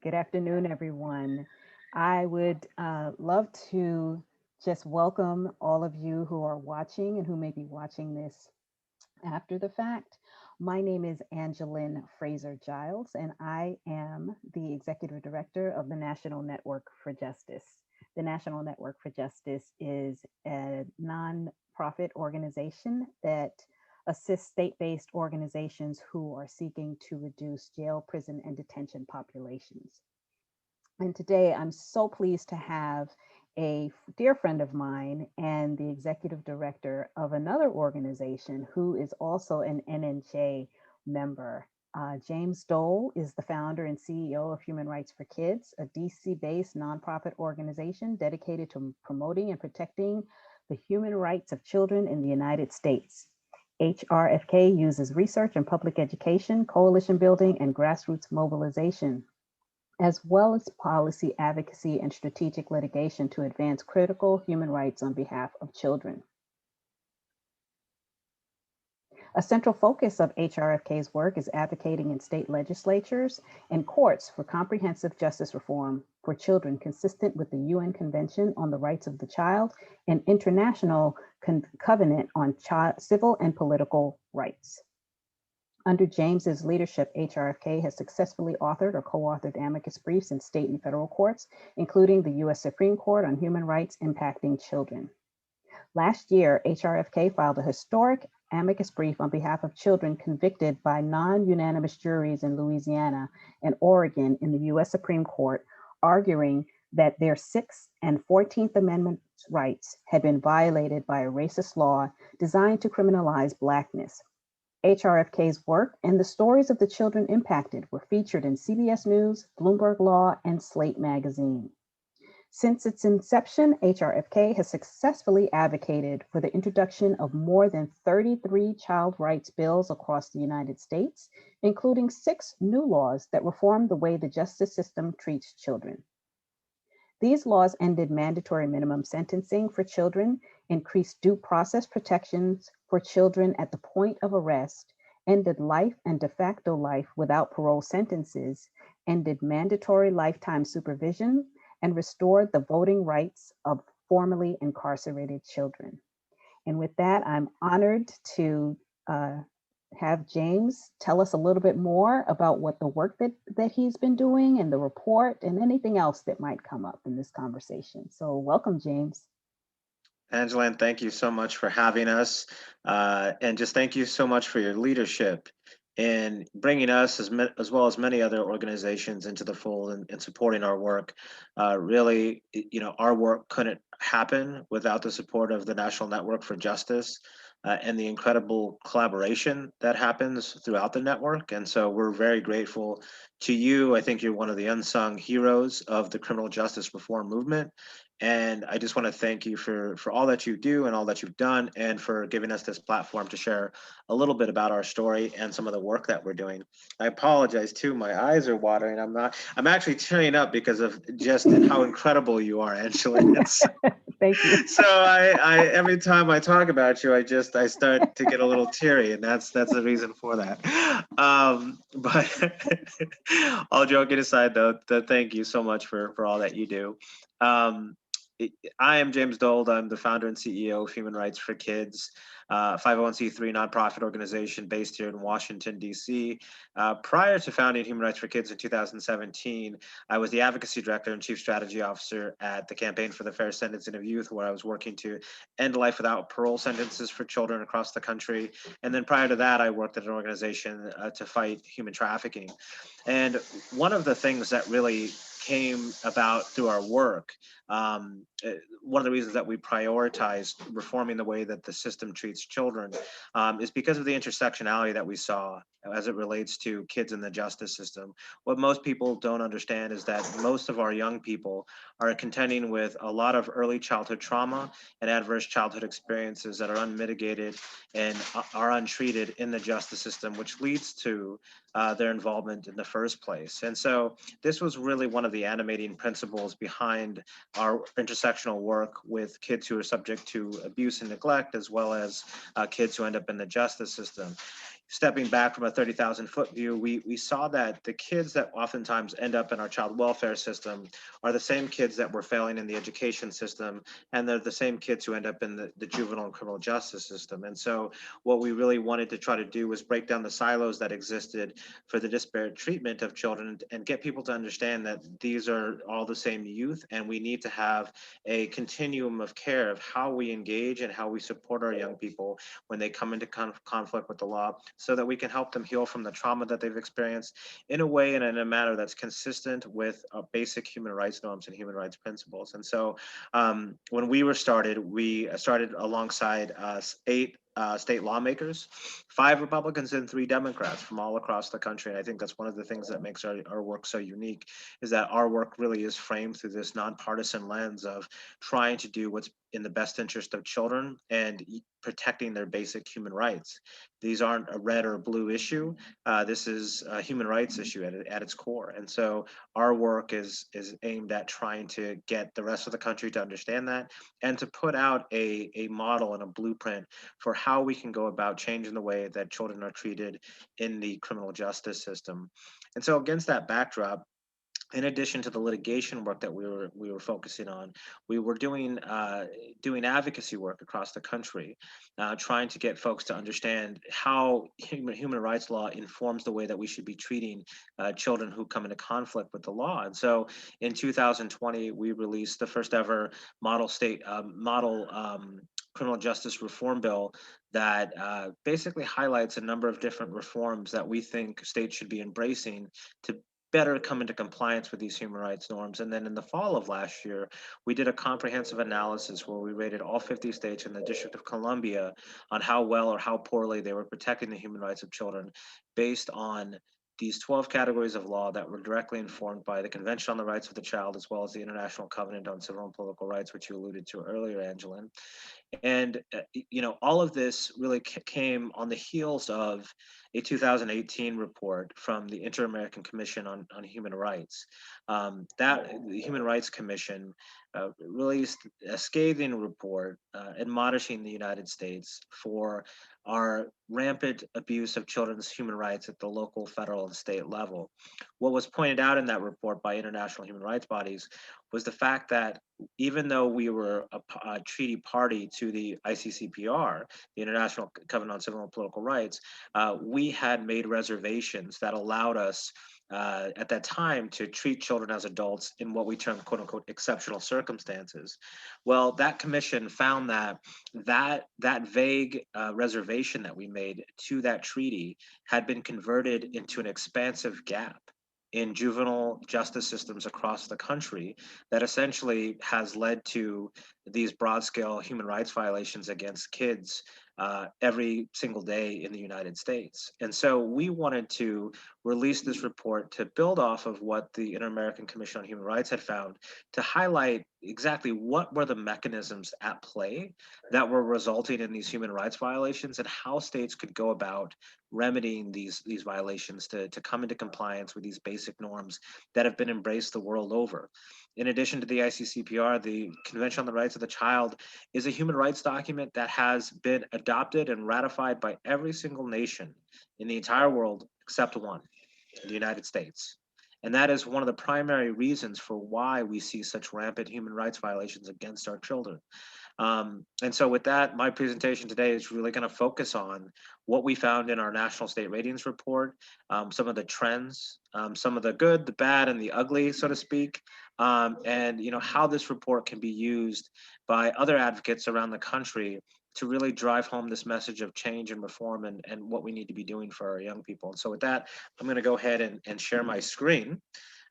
Good afternoon, everyone. I would love to just welcome all of you who are watching and who may be watching this after the fact. My name is Angeline Fraser Giles, and I am the Executive Director of the National Network for Justice. The National Network for Justice is a nonprofit organization that assists state-based organizations who are seeking to reduce jail, prison, and detention populations. And today I'm so pleased to have a dear friend of mine and the executive director of another organization who is also an NNJ member. James Dole is the founder and CEO of Human Rights for Kids, a DC-based nonprofit organization dedicated to promoting and protecting the human rights of children in the United States. HRFK uses research and public education, coalition building, and grassroots mobilization, as well as policy advocacy and strategic litigation to advance critical human rights on behalf of children. A central focus of HRFK's work is advocating in state legislatures and courts for comprehensive justice reform for children consistent with the UN Convention on the Rights of the Child and International Covenant on Civil and Political Rights. Under James's leadership, HRFK has successfully authored or co-authored amicus briefs in state and federal courts, including the U.S. Supreme Court on human rights impacting children. Last year, HRFK filed a historic amicus brief on behalf of children convicted by non-unanimous juries in Louisiana and Oregon in the U.S. Supreme Court, arguing that their 6th and 14th Amendment rights had been violated by a racist law designed to criminalize Blackness. HRFK's work and the stories of the children impacted were featured in CBS News, Bloomberg Law, and Slate Magazine. Since its inception, HRFK has successfully advocated for the introduction of more than 33 child rights bills across the United States, including 6 new laws that reform the way the justice system treats children. These laws ended mandatory minimum sentencing for children, increased due process protections for children at the point of arrest, ended life and de facto life without parole sentences, ended mandatory lifetime supervision, and restored the voting rights of formerly incarcerated children. And with that, I'm honored to have James tell us a little bit more about what the work that he's been doing and the report and anything else that might come up in this conversation. So welcome, James. Angeline, thank you so much for having us. And just thank you so much for your leadership in bringing us, as well as many other organizations, into the fold and supporting our work. Really, our work couldn't happen without the support of the National Network for Justice and the incredible collaboration that happens throughout the network. And so we're very grateful to you. I think you're one of the unsung heroes of the criminal justice reform movement. And I just want to thank you for all that you do and all that you've done, and for giving us this platform to share a little bit about our story and some of the work that we're doing. I apologize too, my eyes are watering. I'm actually tearing up because of just how incredible you are, Angela. Thank you. So I every time I talk about you, I start to get a little teary, and that's the reason for that. But all joking aside, though, thank you so much for all that you do. I am James Dole. I'm the founder and CEO of Human Rights for Kids, 501c3 nonprofit organization based here in Washington, D.C. Prior to founding Human Rights for Kids in 2017, I was the advocacy director and chief strategy officer at the Campaign for the Fair Sentencing of Youth, where I was working to end life without parole sentences for children across the country. And then prior to that, I worked at an organization to fight human trafficking. And one of the things that really came about through our work, one of the reasons that we prioritized reforming the way that the system treats children is because of the intersectionality that we saw as it relates to kids in the justice system. What most people don't understand is that most of our young people are contending with a lot of early childhood trauma and adverse childhood experiences that are unmitigated and are untreated in the justice system, which leads to their involvement in the first place. And so this was really one of the animating principles behind our intersectional work with kids who are subject to abuse and neglect, as well as kids who end up in the justice system. stepping back from a 30,000-foot view, we saw that the kids that oftentimes end up in our child welfare system are the same kids that were failing in the education system, and they're the same kids who end up in the juvenile and criminal justice system. And so what we really wanted to try to do was break down the silos that existed for the disparate treatment of children and get people to understand that these are all the same youth, and we need to have a continuum of care of how we engage and how we support our young people when they come into conflict with the law, so that we can help them heal from the trauma that they've experienced in a way and in a manner that's consistent with basic human rights norms and human rights principles. And so when we started alongside 8 state lawmakers, 5 Republicans and 3 Democrats from all across the country. And I think that's one of the things that makes our work so unique, is that our work really is framed through this nonpartisan lens of trying to do what's in the best interest of children and protecting their basic human rights. These aren't a red or blue issue. This is a human rights issue at its core. And so our work is aimed at trying to get the rest of the country to understand that and to put out a model and a blueprint for how we can go about changing the way that children are treated in the criminal justice system. And so against that backdrop, in addition to the litigation work that we were focusing on, we were doing advocacy work across the country, trying to get folks to understand how human rights law informs the way that we should be treating children who come into conflict with the law. And so, in 2020, we released the first ever model criminal justice reform bill that basically highlights a number of different reforms that we think states should be embracing to better come into compliance with these human rights norms. And then in the fall of last year, we did a comprehensive analysis where we rated all 50 states and the District of Columbia on how well or how poorly they were protecting the human rights of children based on these 12 categories of law that were directly informed by the Convention on the Rights of the Child, as well as the International Covenant on Civil and Political Rights, which you alluded to earlier, Angeline. And all of this really came on the heels of a 2018 report from the Inter-American Commission on Human Rights. The Human Rights Commission released a scathing report admonishing the United States for our rampant abuse of children's human rights at the local, federal, and state level. What was pointed out in that report by international human rights bodies was the fact that even though we were a treaty party to the ICCPR, the International Covenant on Civil and Political Rights, we had made reservations that allowed us at that time to treat children as adults in what we term "quote unquote" exceptional circumstances. Well, that commission found that vague reservation that we made to that treaty had been converted into an expansive gap in juvenile justice systems across the country that essentially has led to these broad-scale human rights violations against kids every single day in the United States. And so we wanted to release this report to build off of what the Inter-American Commission on Human Rights had found, to highlight exactly what were the mechanisms at play that were resulting in these human rights violations and how states could go about remedying these violations to come into compliance with these basic norms that have been embraced the world over. In addition to the ICCPR, the Convention on the Rights of the Child is a human rights document that has been adopted and ratified by every single nation in the entire world except one, the United States. And that is one of the primary reasons for why we see such rampant human rights violations against our children. And so with that, my presentation today is really going to focus on what we found in our national state ratings report, some of the trends, some of the good, the bad, and the ugly, so to speak, and how this report can be used by other advocates around the country to really drive home this message of change and reform and what we need to be doing for our young people. And so with that, I'm going to go ahead and share my screen.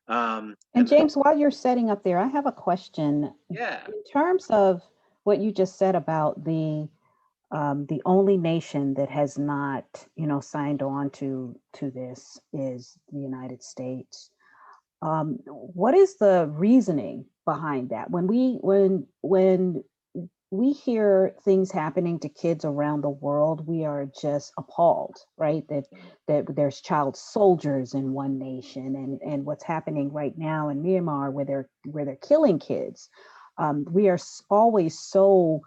And James, while you're setting up there, I have a question. Yeah. In terms of what you just said about the only nation that has not, signed on to this is the United States. What is the reasoning behind that? When we hear things happening to kids around the world, we are just appalled, right? That there's child soldiers in one nation, and what's happening right now in Myanmar, where they're killing kids. We are always so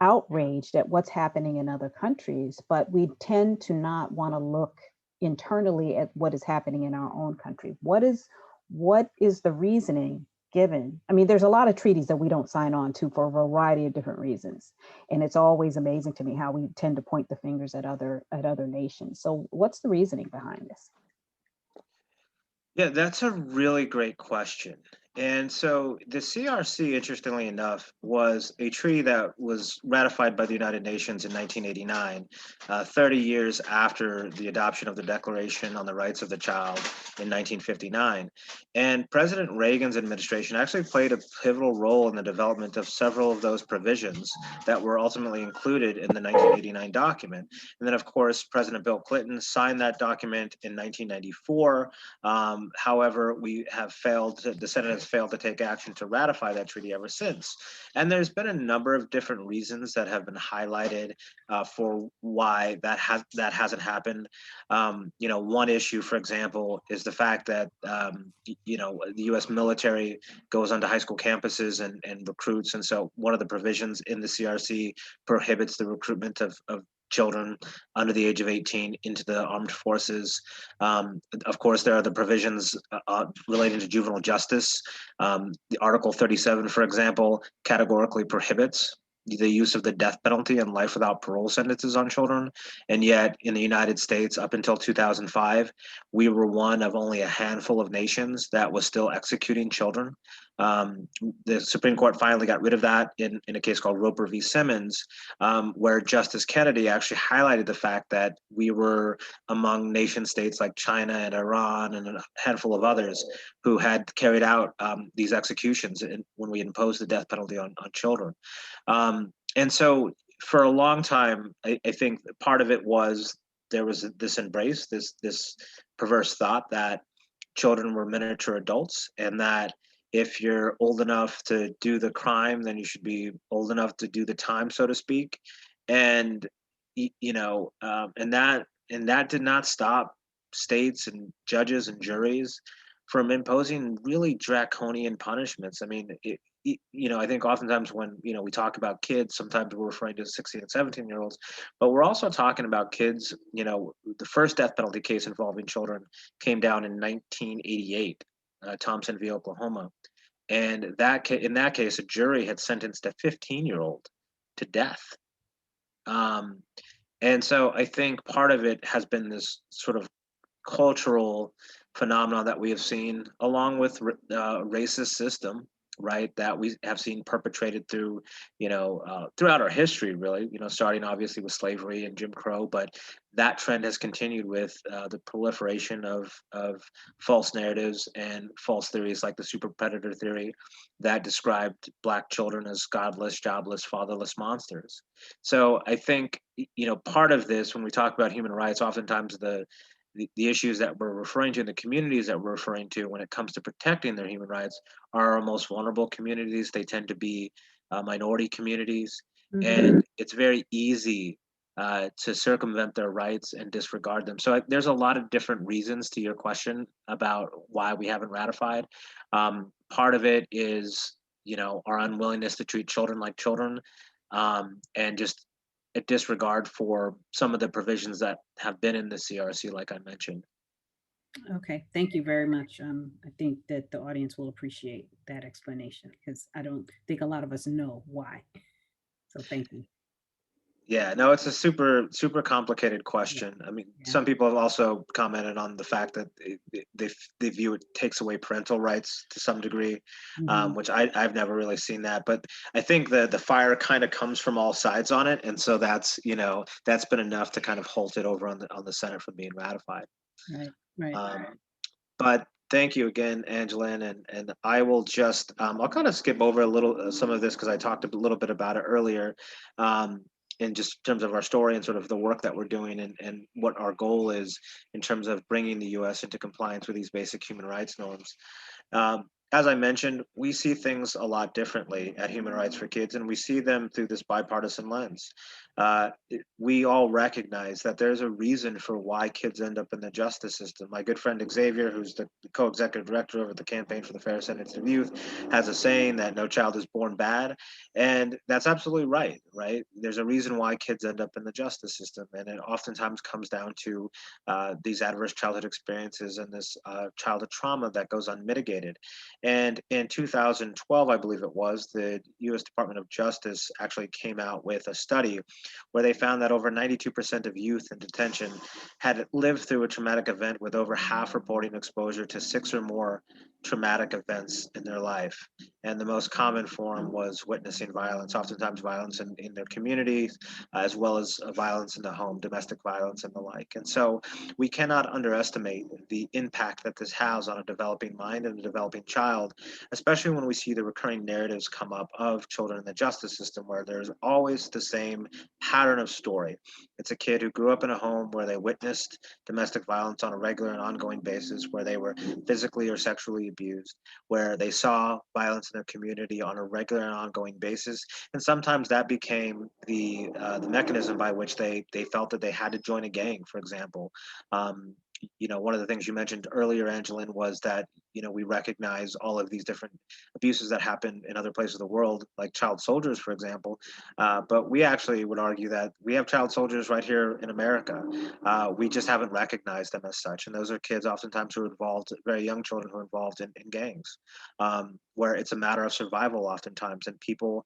outraged at what's happening in other countries, but we tend to not want to look internally at what is happening in our own country. What is the reasoning given? I mean, there's a lot of treaties that we don't sign on to for a variety of different reasons. And it's always amazing to me how we tend to point the fingers at other nations. So what's the reasoning behind this? Yeah, that's a really great question. And so the CRC, interestingly enough, was a treaty that was ratified by the United Nations in 1989, 30 years after the adoption of the Declaration on the Rights of the Child in 1959. And President Reagan's administration actually played a pivotal role in the development of several of those provisions that were ultimately included in the 1989 document. And then, of course, President Bill Clinton signed that document in 1994. However, the Senate has failed to take action to ratify that treaty ever since. And there's been a number of different reasons that have been highlighted for why that hasn't happened. One issue, for example, is the fact that the U.S. military goes onto high school campuses and recruits, and so one of the provisions in the CRC prohibits the recruitment of children under the age of 18 into the armed forces. Of course, there are the provisions relating to juvenile justice. The Article 37, for example, categorically prohibits the use of the death penalty and life without parole sentences on children. And yet, in the United States, up until 2005, we were one of only a handful of nations that was still executing children. The Supreme Court finally got rid of that in a case called Roper v. Simmons, where Justice Kennedy actually highlighted the fact that we were among nation states like China and Iran and a handful of others who had carried out these executions when we imposed the death penalty on children. And so for a long time, I think part of it was there was this embrace, this perverse thought that children were miniature adults, and that if you're old enough to do the crime, then you should be old enough to do the time, so to speak. And and that did not stop states and judges and juries from imposing really draconian punishments. I mean, I think oftentimes when we talk about kids, sometimes we're referring to 16 and 17-year-olds, but we're also talking about kids. The first death penalty case involving children came down in 1988, Thompson v. Oklahoma, and in that case, a jury had sentenced a 15-year-old to death. And so I think part of it has been this sort of cultural phenomenon that we have seen, along with racist system, right? That we have seen perpetrated through, throughout our history, really. Starting obviously with slavery and Jim Crow, but that trend has continued with the proliferation of false narratives and false theories like the super predator theory that described Black children as godless, jobless, fatherless monsters. So I think part of this, when we talk about human rights, oftentimes the issues that we're referring to, the communities that we're referring to when it comes to protecting their human rights, are our most vulnerable communities. They tend to be minority communities, and it's very easy to circumvent their rights and disregard them. So there's a lot of different reasons to your question about why we haven't ratified. Part of it is, our unwillingness to treat children like children, and just a disregard for some of the provisions that have been in the CRC, like I mentioned. Okay, thank you very much. I think that the audience will appreciate that explanation because I don't think a lot of us know why. So thank you. Yeah, no, it's a super, super complicated Yeah, question. I mean, yeah. some people have also commented on the fact that they view it takes away parental rights to some degree, Mhm. which I've never really seen that. But I think the fire kind of comes from all sides on it, and so that's been enough to kind of halt it over on the Senate from being ratified. Right, right. Um, but thank you again, Angeline, and I will just I'll kind of skip over a little some of this because I talked a little bit about it earlier, in just terms of our story and sort of the work that we're doing and what our goal is in terms of bringing the U.S. into compliance with these basic human rights norms. As I mentioned, we see things a lot differently at Human Rights for Kids, and we see them through this bipartisan lens. we all recognize that there's a reason for why kids end up in the justice system. My good friend Xavier, who's the co-executive director over the Campaign for the Fair Sentencing of Youth, has a saying that no child is born bad. And that's absolutely right, right? There's a reason why kids end up in the justice system. And it oftentimes comes down to these adverse childhood experiences and this childhood trauma that goes unmitigated. And in 2012, I believe it was, the US Department of Justice actually came out with a study where they found that over 92% of youth in detention had lived through a traumatic event, with over half reporting exposure to 6 or more traumatic events in their life. And the most common form was witnessing violence, oftentimes violence in their communities, as well as violence in the home, domestic violence and the like. And so we cannot underestimate the impact that this has on a developing mind and a developing child, especially when we see the recurring narratives come up of children in the justice system, where there's always the same pattern of story. It's a kid who grew up in a home where they witnessed domestic violence on a regular and ongoing basis, where they were physically or sexually abused, where they saw violence in their community on a regular and ongoing basis. And sometimes that became the mechanism by which they felt that they had to join a gang, for example. One of the things you mentioned earlier, Angeline, was that, we recognize all of these different abuses that happen in other places of the world, like child soldiers, for example. But we actually would argue that we have child soldiers right here in America. We just haven't recognized them as such. And those are kids oftentimes who are involved, very young children who are involved in gangs, where it's a matter of survival oftentimes. And people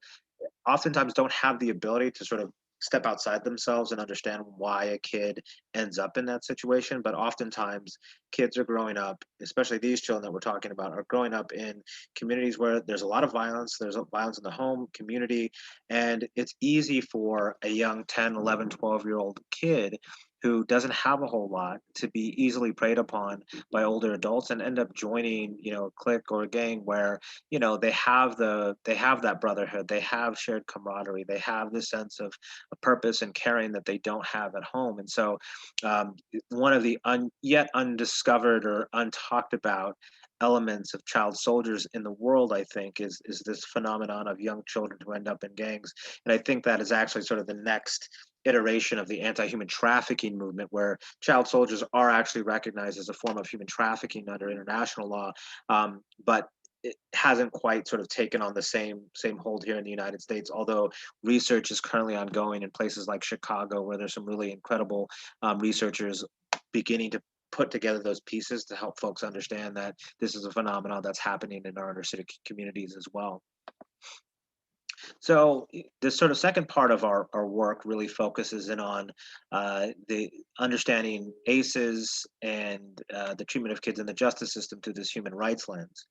oftentimes don't have the ability to sort of step outside themselves and understand why a kid ends up in that situation. But oftentimes kids are growing up, especially these children that we're talking about, are growing up in communities where there's a lot of violence. There's violence in the home, community, and it's easy for a young 10, 11, 12-year-old kid who doesn't have a whole lot to be easily preyed upon by older adults and end up joining, a clique or a gang where, they have that brotherhood, they have shared camaraderie, they have this sense of a purpose and caring that they don't have at home. And so one of the yet undiscovered or untalked about elements of child soldiers in the world, I think, is this phenomenon of young children who end up in gangs. And I think that is actually sort of the next iteration of the anti-human trafficking movement, where child soldiers are actually recognized as a form of human trafficking under international law, but it hasn't quite sort of taken on the same hold here in the United States, although research is currently ongoing in places like Chicago, where there's some really incredible researchers beginning to put together those pieces to help folks understand that this is a phenomenon that's happening in our inner city communities as well. So the sort of second part of our work really focuses in on the understanding ACEs and the treatment of kids in the justice system through this human rights lens.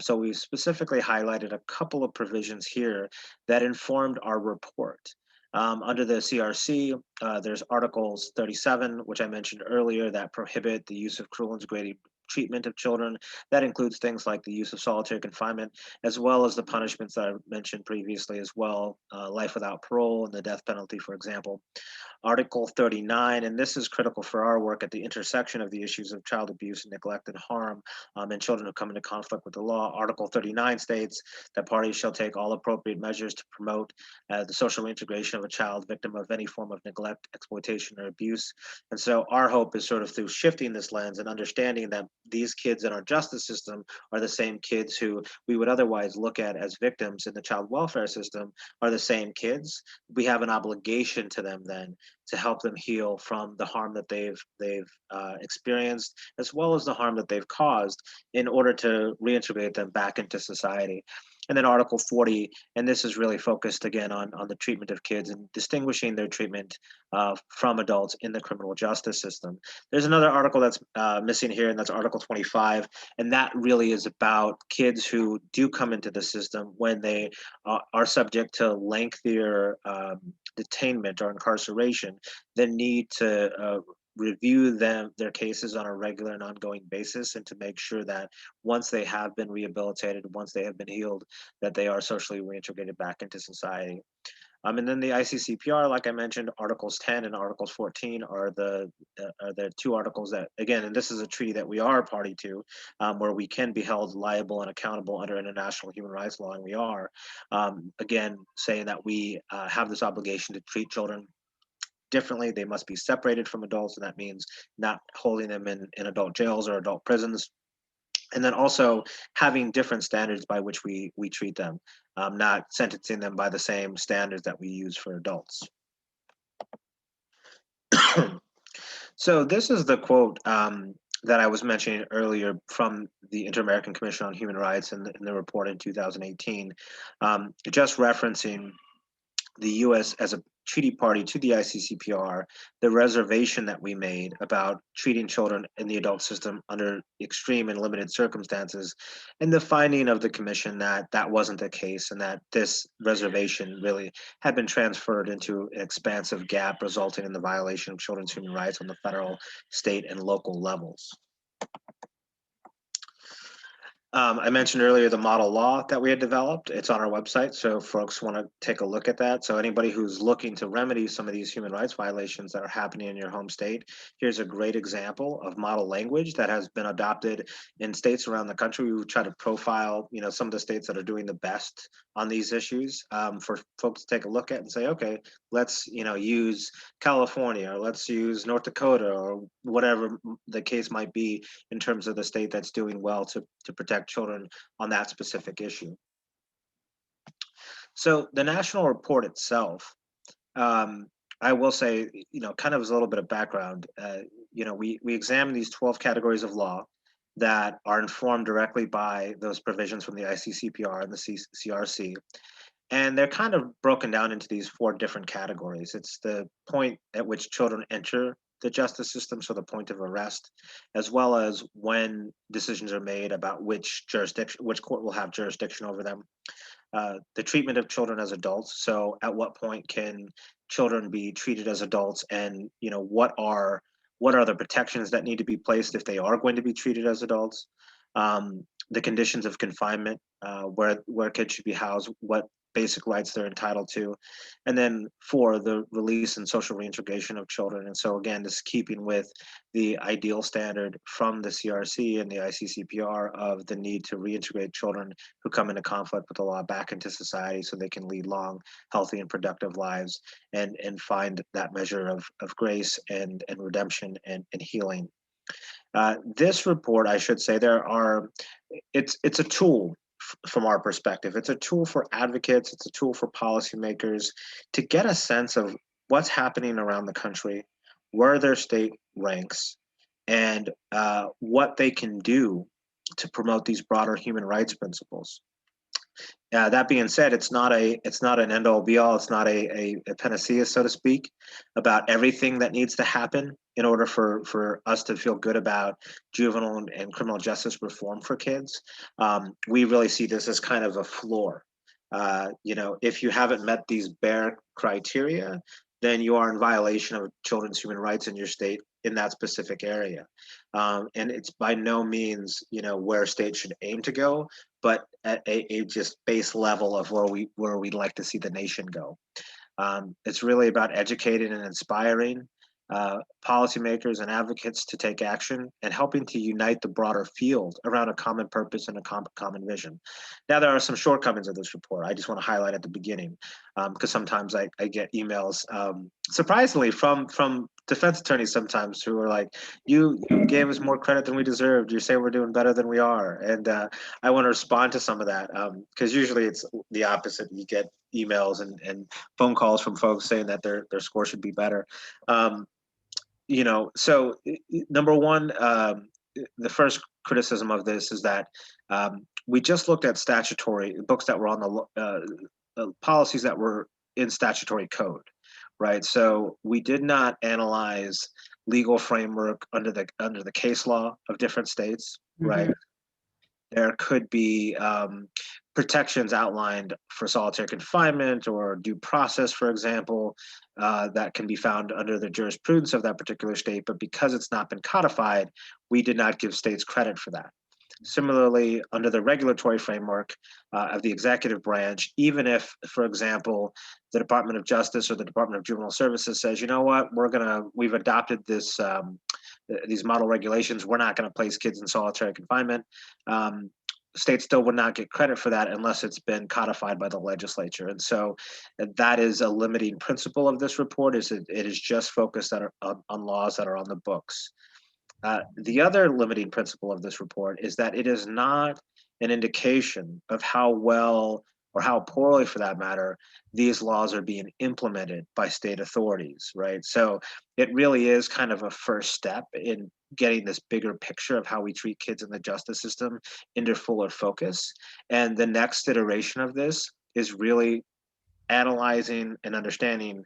So we've specifically highlighted a couple of provisions here that informed our report. Under the CRC, there's Articles 37, which I mentioned earlier, that prohibit the use of cruel and degrading treatment of children. That includes things like the use of solitary confinement, as well as the punishments that I mentioned previously as well, life without parole and the death penalty, for example. Article 39, and this is critical for our work at the intersection of the issues of child abuse and neglect and harm and children who come into conflict with the law. Article 39 states that parties shall take all appropriate measures to promote the social reintegration of a child victim of any form of neglect, exploitation, or abuse. And so our hope is sort of through shifting this lens and understanding that these kids in our justice system are the same kids who we would otherwise look at as victims in the child welfare system, are the same kids. We have an obligation to them then to help them heal from the harm that they've experienced, as well as the harm that they've caused, in order to reintegrate them back into society. And then Article 40, and this is really focused again on the treatment of kids and distinguishing their treatment from adults in the criminal justice system. There's another article that's missing here, and that's Article 25, and that really is about kids who do come into the system when they are subject to lengthier detainment or incarceration, the need to review their cases on a regular and ongoing basis, and to make sure that once they have been rehabilitated, once they have been healed, that they are socially reintegrated back into society. And then the ICCPR, like I mentioned, Articles 10 and Articles 14 are the two articles that, again, and this is a treaty that we are a party to, where we can be held liable and accountable under international human rights law, and we are, again, saying that we have this obligation to treat children differently. They must be separated from adults, and that means not holding them in adult jails or adult prisons. And then also having different standards by which we treat them, not sentencing them by the same standards that we use for adults. So this is the quote that I was mentioning earlier from the Inter-American Commission on Human Rights in the report in 2018, just referencing the U.S. as a treaty party to the ICCPR, the reservation that we made about treating children in the adult system under extreme and limited circumstances, and the finding of the commission that that wasn't the case, and that this reservation really had been transferred into an expansive gap, resulting in the violation of children's human rights on the federal, state, and local levels. I mentioned earlier the model law that we had developed. It's on our website, so folks want to take a look at that. So anybody who's looking to remedy some of these human rights violations that are happening in your home state, here's a great example of model language that has been adopted in states around the country. We try to profile, some of the states that are doing the best on these issues, for folks to take a look at and say, okay, let's use California, or let's use North Dakota, or whatever the case might be in terms of the state that's doing well to protect children on that specific issue. So the national report itself, I will say, kind of as a little bit of background, we examined these 12 categories of law that are informed directly by those provisions from the ICCPR and the CRC. And they're kind of broken down into these 4 different categories. It's the point at which children enter the justice system, so the point of arrest, as well as when decisions are made about which court will have jurisdiction over them. The treatment of children as adults, so at what point can children be treated as adults, and what are the protections that need to be placed if they are going to be treated as adults. The conditions of confinement, where kids should be housed, what basic rights they're entitled to, and then 4, the release and social reintegration of children. And so again, this is keeping with the ideal standard from the CRC and the ICCPR of the need to reintegrate children who come into conflict with the law back into society so they can lead long, healthy, and productive lives, and find that measure of grace and redemption and healing. This report, I should say, it's a tool from our perspective. It's a tool for advocates, it's a tool for policymakers to get a sense of what's happening around the country, where their state ranks, and what they can do to promote these broader human rights principles. That being said, it's not an end all be all. It's not a panacea, so to speak, about everything that needs to happen in order for us to feel good about juvenile and criminal justice reform for kids. We really see this as kind of a floor. If you haven't met these bare criteria, then you are in violation of children's human rights in your state in that specific area. And it's by no means, where states should aim to go, but at a just base level of where we'd like to see the nation go. It's really about educating and inspiring policymakers and advocates to take action, and helping to unite the broader field around a common purpose and a common vision. Now, there are some shortcomings of this report. I just want to highlight at the beginning, because sometimes I get emails, surprisingly, from defense attorneys sometimes, who are like, you gave us more credit than we deserved. You say we're doing better than we are. And I want to respond to some of that, because usually it's the opposite. You get emails and phone calls from folks saying that their score should be better. So number one, the first criticism of this is that we just looked at statutory books that were on the policies that were in statutory code, right? So we did not analyze legal framework under the case law of different states, right? There could be protections outlined for solitary confinement or due process, for example, that can be found under the jurisprudence of that particular state. But because it's not been codified, we did not give states credit for that. Similarly, under the regulatory framework of the executive branch, even if, for example, the Department of Justice or the Department of Juvenile Services says, you know what, we've adopted these model regulations, we're not going to place kids in solitary confinement. States still would not get credit for that unless it's been codified by the legislature. And so that is a limiting principle of this report, is it is just focused on laws that are on the books. The other limiting principle of this report is that it is not an indication of how well, or how poorly for that matter, these laws are being implemented by state authorities, right? So it really is kind of a first step in getting this bigger picture of how we treat kids in the justice system into fuller focus. And the next iteration of this is really analyzing and understanding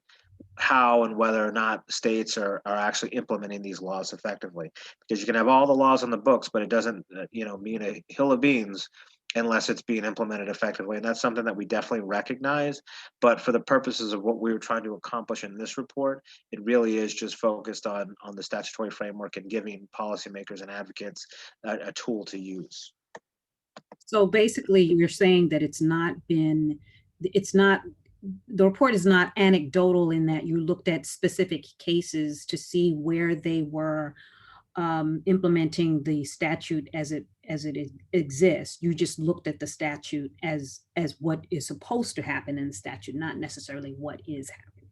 how and whether or not states are actually implementing these laws effectively. Because you can have all the laws on the books, but it doesn't mean a hill of beans unless it's being implemented effectively. And that's something that we definitely recognize. But for the purposes of what we were trying to accomplish in this report, it really is just focused on the statutory framework and giving policymakers and advocates a tool to use. So basically, you're saying that the report is not anecdotal in that you looked at specific cases to see where they were implementing the statute as it exists. You just looked at the statute as what is supposed to happen in the statute, not necessarily what is happening.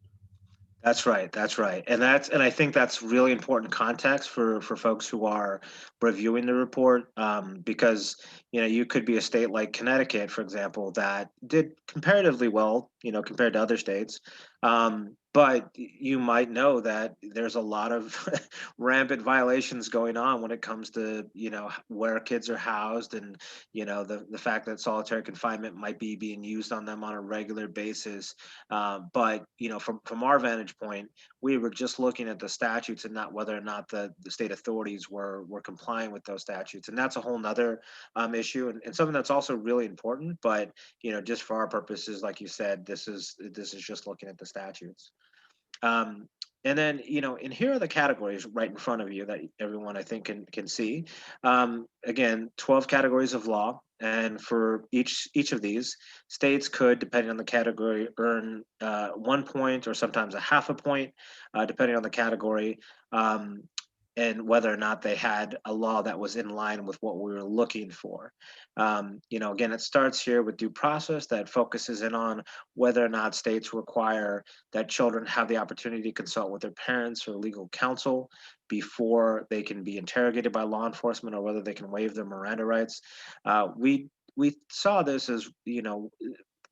That's right. That's right. And I think that's really important context for folks who are reviewing the report, because you could be a state like Connecticut, for example, that did comparatively well, compared to other states. But you might know that there's a lot of rampant violations going on when it comes to, where kids are housed, and, the fact that solitary confinement might be being used on them on a regular basis. But, from our vantage point, we were just looking at the statutes and not whether or not the state authorities were complying with those statutes. And that's a whole nother issue, and something that's also really important. But, just for our purposes, like you said, this is just looking at the statutes. And then, and here are the categories right in front of you that everyone, I think, can see. Again, 12 categories of law. And for each of these, states could, depending on the category, earn 1 point or sometimes a half a point, depending on the category, and whether or not they had a law that was in line with what we were looking for. Again, it starts here with due process that focuses in on whether or not states require that children have the opportunity to consult with their parents or legal counsel before they can be interrogated by law enforcement, or whether they can waive their Miranda rights. We saw this as,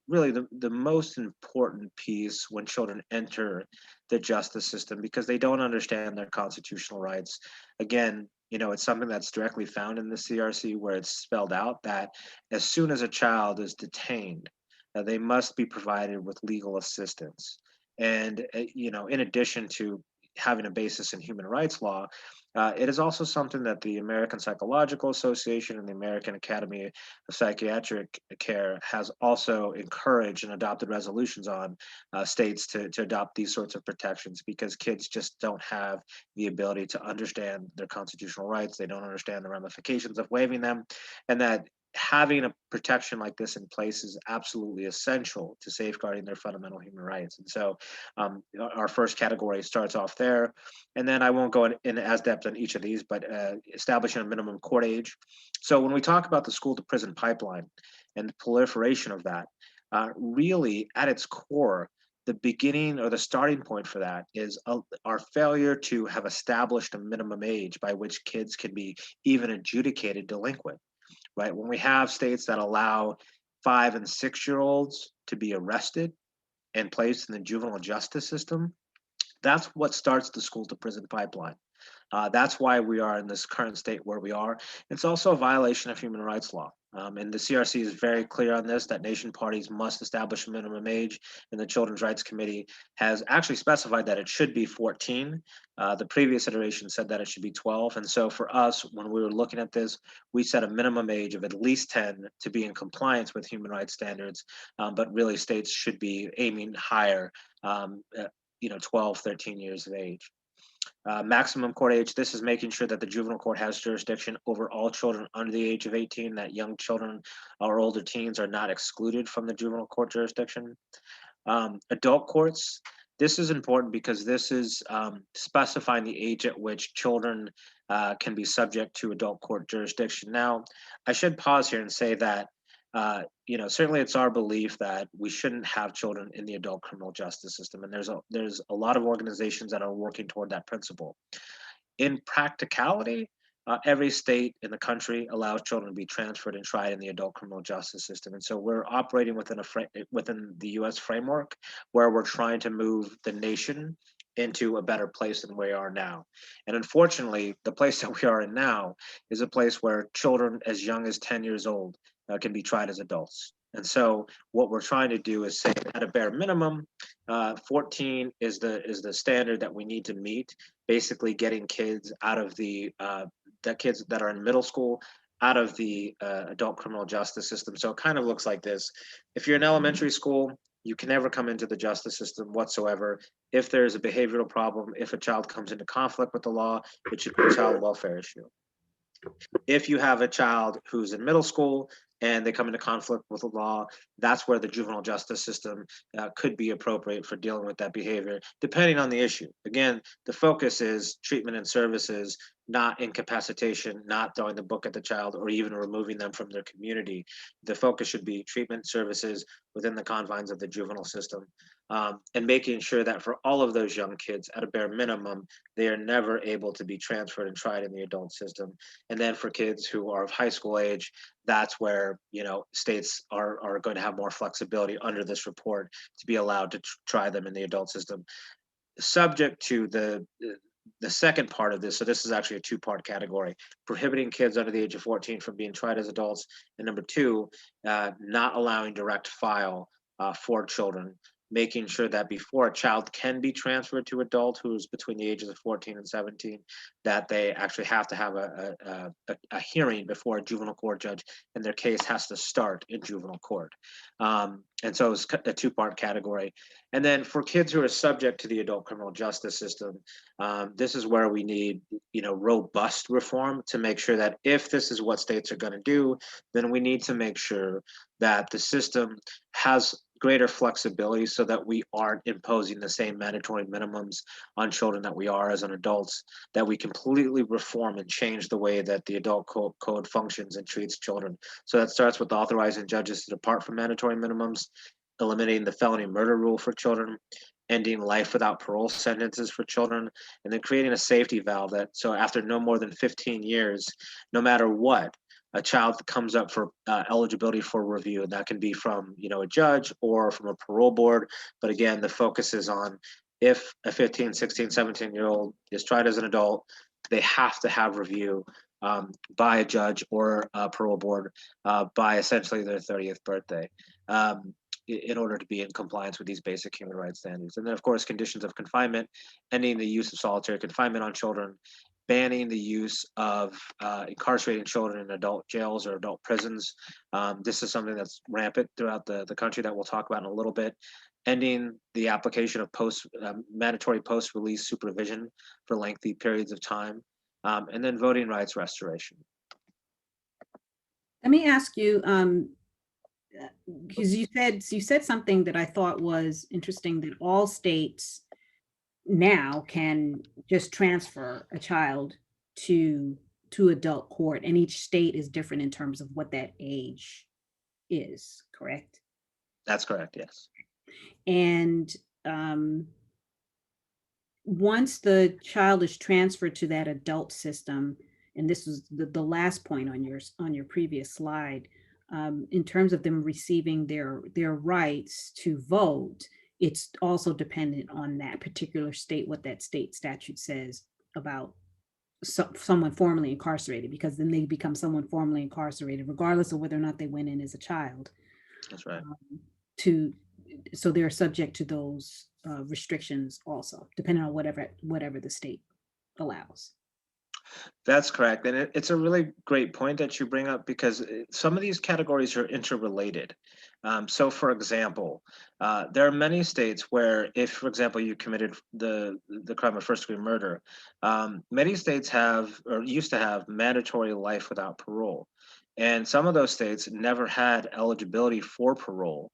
really the most important piece when children enter the justice system, because they don't understand their constitutional rights. Again, it's something that's directly found in the CRC, where it's spelled out that as soon as a child is detained, they must be provided with legal assistance. And, in addition to having a basis in human rights law, it is also something that the American Psychological Association and the American Academy of Psychiatric Care has also encouraged and adopted resolutions on states to adopt these sorts of protections, because kids just don't have the ability to understand their constitutional rights. They don't understand the ramifications of waiving them, and that having a protection like this in place is absolutely essential to safeguarding their fundamental human rights. And so our first category starts off there. And then I won't go in as depth on each of these, but establishing a minimum court age. So when we talk about the school to prison pipeline and the proliferation of that, really at its core, the beginning or the starting point for that is our failure to have established a minimum age by which kids can be even adjudicated delinquent. Right? When we have states that allow 5- and 6-year-olds to be arrested and placed in the juvenile justice system, that's what starts the school to prison pipeline. That's why we are in this current state where we are. It's also a violation of human rights law. And the CRC is very clear on this, that nation parties must establish a minimum age, and the Children's Rights Committee has actually specified that it should be 14. The previous iteration said that it should be 12. And so for us, when we were looking at this, we set a minimum age of at least 10 to be in compliance with human rights standards, but really states should be aiming higher, 12, 13 years of age. Maximum court age, this is making sure that the juvenile court has jurisdiction over all children under the age of 18, that young children or older teens are not excluded from the juvenile court jurisdiction. Adult courts, this is important because this is specifying the age at which children can be subject to adult court jurisdiction. Now, I should pause here and say that certainly it's our belief that we shouldn't have children in the adult criminal justice system, and there's a lot of organizations that are working toward that principle. In practicality, every state in the country allows children to be transferred and tried in the adult criminal justice system, and so we're operating within the U.S. framework where we're trying to move the nation into a better place than we are now. And unfortunately, the place that we are in now is a place where children as young as 10 years old can be tried as adults. And so what we're trying to do is say at a bare minimum, 14 is the standard that we need to meet, basically getting kids out of the kids that are in middle school out of the adult criminal justice system. So it kind of looks like this. If you're in elementary school, you can never come into the justice system whatsoever. If there's a behavioral problem, if a child comes into conflict with the law, it should be a child welfare issue. If you have a child who's in middle school and they come into conflict with the law, that's where the juvenile justice system could be appropriate for dealing with that behavior, depending on the issue. Again, the focus is treatment and services, not incapacitation, not throwing the book at the child, or even removing them from their community. The focus should be treatment services within the confines of the juvenile system, and making sure that for all of those young kids, at a bare minimum, they are never able to be transferred and tried in the adult system. And then for kids who are of high school age, that's where states are going to have more flexibility under this report to be allowed to try them in the adult system, subject to the second part of this. So this is actually a two-part category: prohibiting kids under the age of 14 from being tried as adults, and number two, not allowing direct file for children, making sure that before a child can be transferred to adult who's between the ages of 14 and 17, that they actually have to have a hearing before a juvenile court judge, and their case has to start in juvenile court. And so it's a two-part category. And then for kids who are subject to the adult criminal justice system, this is where we need robust reform to make sure that if this is what states are going to do, then we need to make sure that the system has greater flexibility so that we aren't imposing the same mandatory minimums on children that we are as an adults, that we completely reform and change the way that the adult code functions and treats children. So that starts with authorizing judges to depart from mandatory minimums, eliminating the felony-murder rule for children, ending life without parole sentences for children, and then creating a safety valve that so after no more than 15 years, no matter what, a child comes up for eligibility for review, and that can be from a judge or from a parole board. But again, the focus is on if a 15, 16, 17-year-old is tried as an adult, they have to have review by a judge or a parole board by essentially their 30th birthday, in order to be in compliance with these basic human rights standards. And then, of course, conditions of confinement, ending the use of solitary confinement on children, banning the use of incarcerating children in adult jails or adult prisons. This is something that's rampant throughout the country that we'll talk about in a little bit. Ending the application of mandatory post-release supervision for lengthy periods of time, and then voting rights restoration. Let me ask you, because you said something that I thought was interesting, that all states now can just transfer a child to adult court, and each state is different in terms of what that age is, correct? That's correct, yes. And once the child is transferred to that adult system, and this was the last point on your previous slide, in terms of them receiving their rights to vote, it's also dependent on that particular state, what that state statute says about someone formerly incarcerated, because then they become someone formerly incarcerated, regardless of whether or not they went in as a child. That's right. So they're subject to those restrictions also, depending on whatever the state allows. That's correct. And it's a really great point that you bring up, because some of these categories are interrelated. So for example, there are many states where if, for example, you committed the crime of first degree murder, many states have, or used to have, mandatory life without parole. And some of those states never had eligibility for parole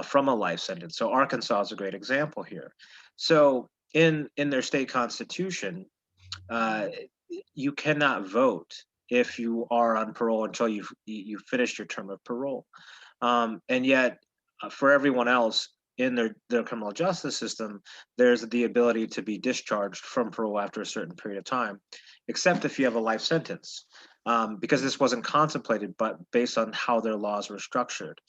from a life sentence. So Arkansas is a great example here. So in their state constitution, uh, you cannot vote if you are on parole until you finished your term of parole. And yet, for everyone else in their criminal justice system, there's the ability to be discharged from parole after a certain period of time, except if you have a life sentence, because this wasn't contemplated, but based on how their laws were structured.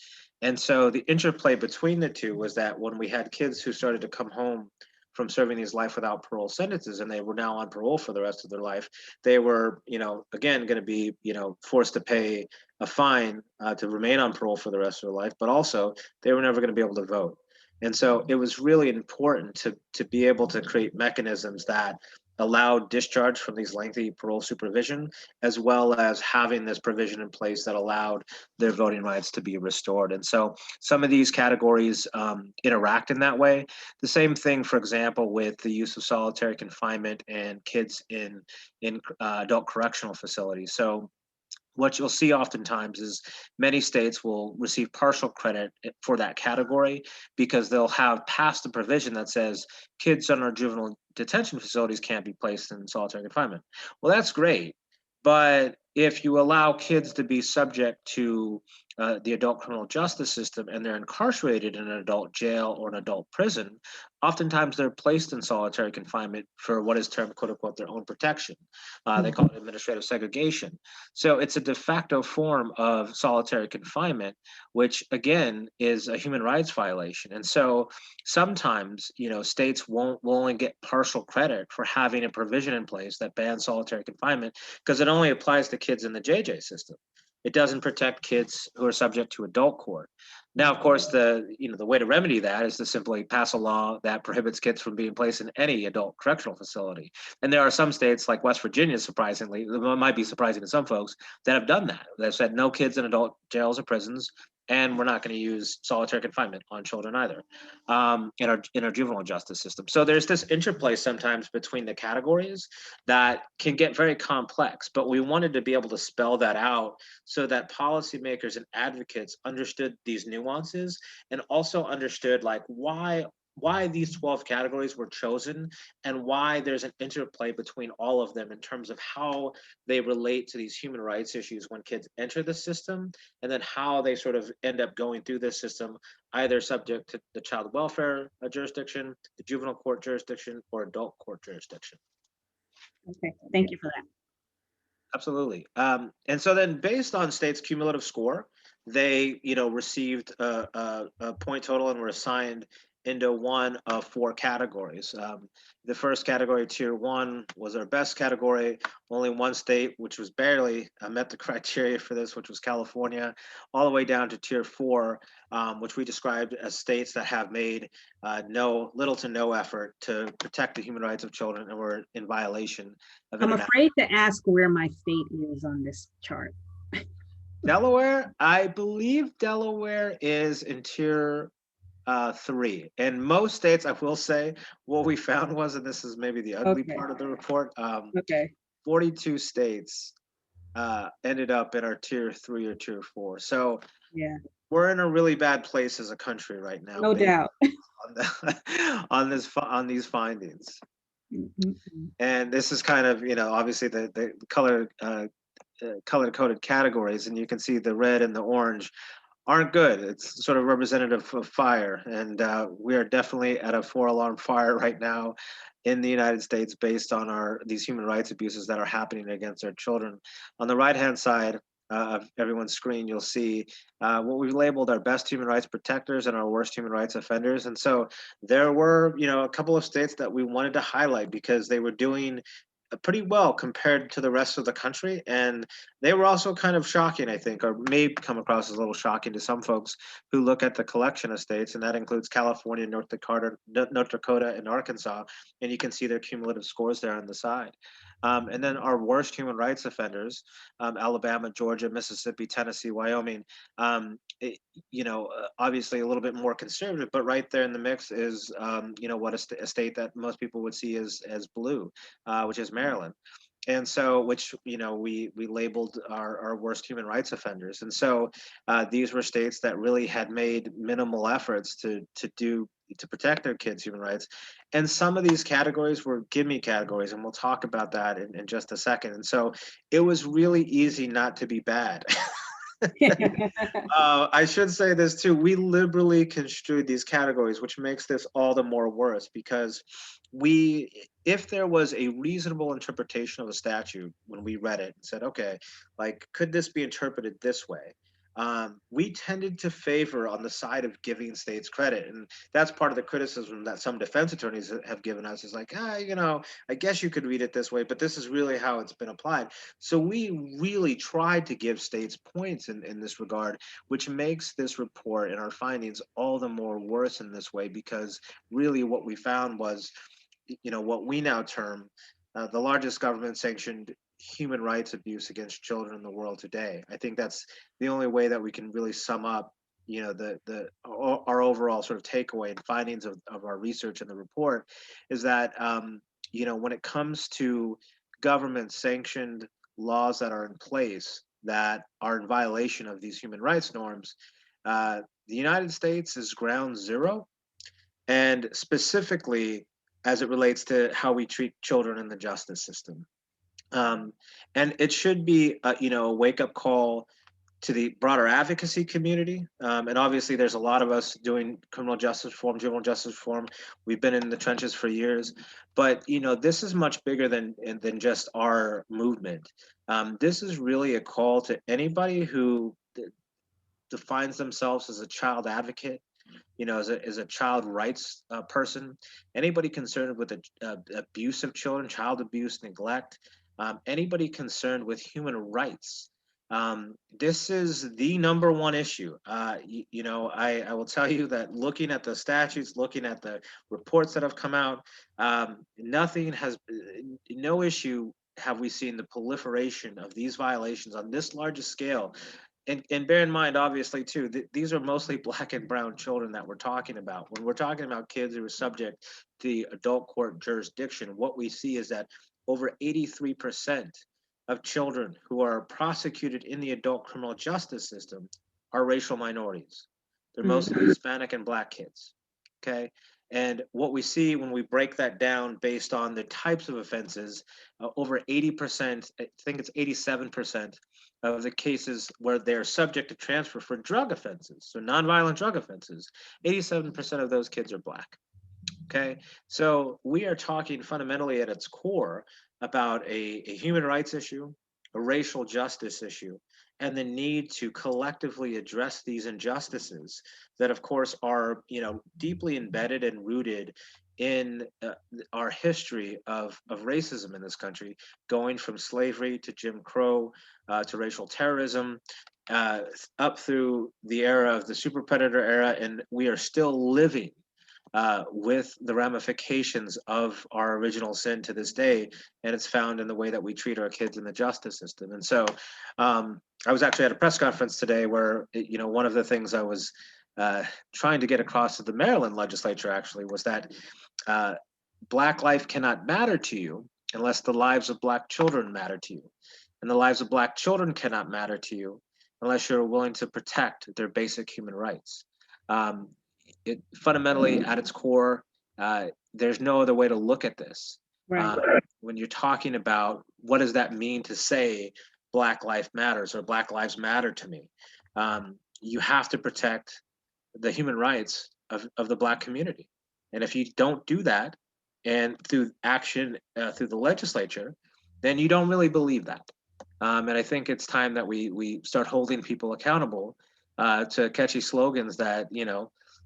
And so the interplay between the two was that when we had kids who started to come home from serving these life without parole sentences, and they were now on parole for the rest of their life, they were, again, going to be, forced to pay a fine to remain on parole for the rest of their life, but also they were never going to be able to vote. And so it was really important to be able to create mechanisms that allowed discharge from these lengthy parole supervision, as well as having this provision in place that allowed their voting rights to be restored. And so some of these categories interact in that way. The same thing, for example, with the use of solitary confinement and kids in adult correctional facilities. So what you'll see oftentimes is many states will receive partial credit for that category because they'll have passed a provision that says kids under juvenile detention facilities can't be placed in solitary confinement. Well, that's great. But if you allow kids to be subject to the adult criminal justice system and they're incarcerated in an adult jail or an adult prison, oftentimes they're placed in solitary confinement for what is termed, quote unquote, their own protection. They call it administrative segregation. So it's a de facto form of solitary confinement, which again is a human rights violation. And so sometimes, states will only get partial credit for having a provision in place that bans solitary confinement because it only applies to kids in the JJ system. It doesn't protect kids who are subject to adult court. Now, of course, the way to remedy that is to simply pass a law that prohibits kids from being placed in any adult correctional facility. And there are some states like West Virginia, surprisingly, it might be surprising to some folks, that have done that. They've said no kids in adult jails or prisons, and we're not going to use solitary confinement on children either in our juvenile justice system. So there's this interplay sometimes between the categories that can get very complex, but we wanted to be able to spell that out so that policymakers and advocates understood these nuances and also understood like why these 12 categories were chosen and why there's an interplay between all of them in terms of how they relate to these human rights issues when kids enter the system, and then how they sort of end up going through this system, either subject to the child welfare jurisdiction, the juvenile court jurisdiction, or adult court jurisdiction. Okay, thank you for that. Absolutely. And so then based on states' cumulative score, they, received a point total and were assigned into one of 4 categories. The first category, tier 1, was our best category. Only one state, which was barely met the criteria for this, which was California, all the way down to tier 4, which we described as states that have made little to no effort to protect the human rights of children and were in violation of I'm afraid to ask where my state is on this chart. Delaware. I believe Delaware is in tier 3. And most states, I will say, what we found was, and this is maybe the ugly part of the report, 42 states ended up in our tier 3 or tier 4. So yeah, we're in a really bad place as a country right now. No doubt. on these findings. And this is kind of, obviously the color-coded categories, and you can see the red and the orange aren't good. It's sort of representative of fire, and we are definitely at a 4-alarm fire right now in the United States based on these human rights abuses that are happening against our children. On the right-hand side of everyone's screen, you'll see what we've labeled our best human rights protectors and our worst human rights offenders. And so there were, a couple of states that we wanted to highlight because they were doing pretty well compared to the rest of the country. And they were also kind of shocking, I think, or may come across as a little shocking to some folks who look at the collection of states, and that includes California, North Dakota, and Arkansas. And you can see their cumulative scores there on the side. And then our worst human rights offenders, Alabama, Georgia, Mississippi, Tennessee, Wyoming, obviously a little bit more conservative, but right there in the mix is, what a state that most people would see as blue, which is Maryland. And so, which, we labeled our worst human rights offenders. And so these were states that really had made minimal efforts to protect their kids' human rights. And some of these categories were gimme categories, and we'll talk about that in just a second. And so it was really easy not to be bad. I should say this too. We liberally construed these categories, which makes this all the more worse, because if there was a reasonable interpretation of a statute when we read it and said, okay, like, could this be interpreted this way? We tended to favor on the side of giving states credit. And that's part of the criticism that some defense attorneys have given us, is like, I guess you could read it this way, but this is really how it's been applied. So we really tried to give states points in this regard, which makes this report and our findings all the more worse in this way, because really what we found was, what we now term the largest government sanctioned human rights abuse against children in the world today. I think that's the only way that we can really sum up, our overall sort of takeaway and findings of our research in the report, is that, when it comes to government sanctioned laws that are in place that are in violation of these human rights norms, the United States is ground zero, and specifically as it relates to how we treat children in the justice system. And it should be, a wake-up call to the broader advocacy community. And obviously, there's a lot of us doing criminal justice reform, juvenile justice reform. We've been in the trenches for years, but this is much bigger than just our movement. This is really a call to anybody who defines themselves as a child advocate, as a child rights person, anybody concerned with abuse of children, child abuse, neglect, anybody concerned with human rights. This is the number one issue. I will tell you that looking at the statutes, looking at the reports that have come out, no issue have we seen the proliferation of these violations on this large scale. And bear in mind, obviously, too, these are mostly Black and brown children that we're talking about. When we're talking about kids who are subject to the adult court jurisdiction, what we see is that over 83% of children who are prosecuted in the adult criminal justice system are racial minorities. They're mostly Hispanic and Black kids. Okay. And what we see when we break that down based on the types of offenses, over 80%, I think it's 87% of the cases where they're subject to transfer for drug offenses, so nonviolent drug offenses, 87% of those kids are Black. Okay, so we are talking fundamentally at its core about a human rights issue, a racial justice issue, and the need to collectively address these injustices that, of course, are deeply embedded and rooted in our history of racism in this country, going from slavery to Jim Crow to racial terrorism, up through the era of the super predator era, and we are still living with the ramifications of our original sin to this day, and it's found in the way that we treat our kids in the justice system. And so I was actually at a press conference today where, one of the things I was trying to get across to the Maryland legislature actually was that Black life cannot matter to you unless the lives of Black children matter to you. And the lives of Black children cannot matter to you unless you're willing to protect their basic human rights. It fundamentally, at its core, there's no other way to look at this. Right. When you're talking about what does that mean to say Black life matters or Black lives matter to me, you have to protect the human rights of the Black community. And if you don't do that, and through action through the legislature, then you don't really believe that. And I think it's time that we start holding people accountable to catchy slogans that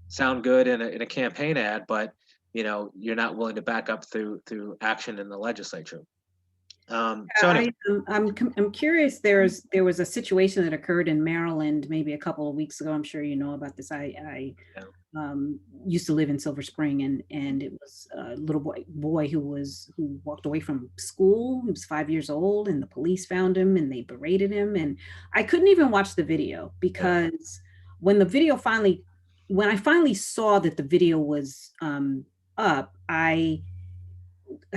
sound good in a campaign ad, but you're not willing to back up through action in the legislature. So anyway, I'm curious. There was a situation that occurred in Maryland maybe a couple of weeks ago. I'm sure you know about this. I yeah. used to live in Silver Spring, and it was a little boy who walked away from school. He was 5 years old, and the police found him and they berated him. And I couldn't even watch the video because when when I finally saw that the video was up, I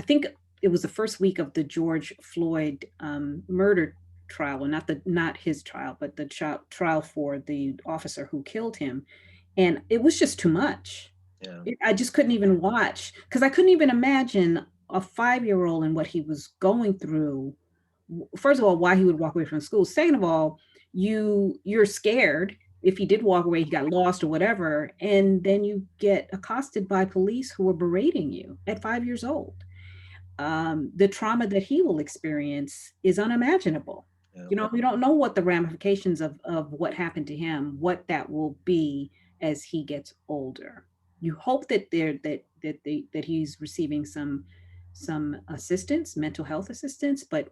think it was the first week of the George Floyd murder trial, or not his trial, but the trial for the officer who killed him, and it was just too much. Yeah. I just couldn't even watch because I couldn't even imagine a 5-year-old and what he was going through. First of all, why he would walk away from school. Second of all, you're scared if he did walk away, he got lost or whatever, and then you get accosted by police who are berating you at 5 years old. The trauma that he will experience is unimaginable. Yeah. You know, we don't know what the ramifications of what happened to him, what that will be as he gets older. You hope that that he's receiving some assistance, mental health assistance, but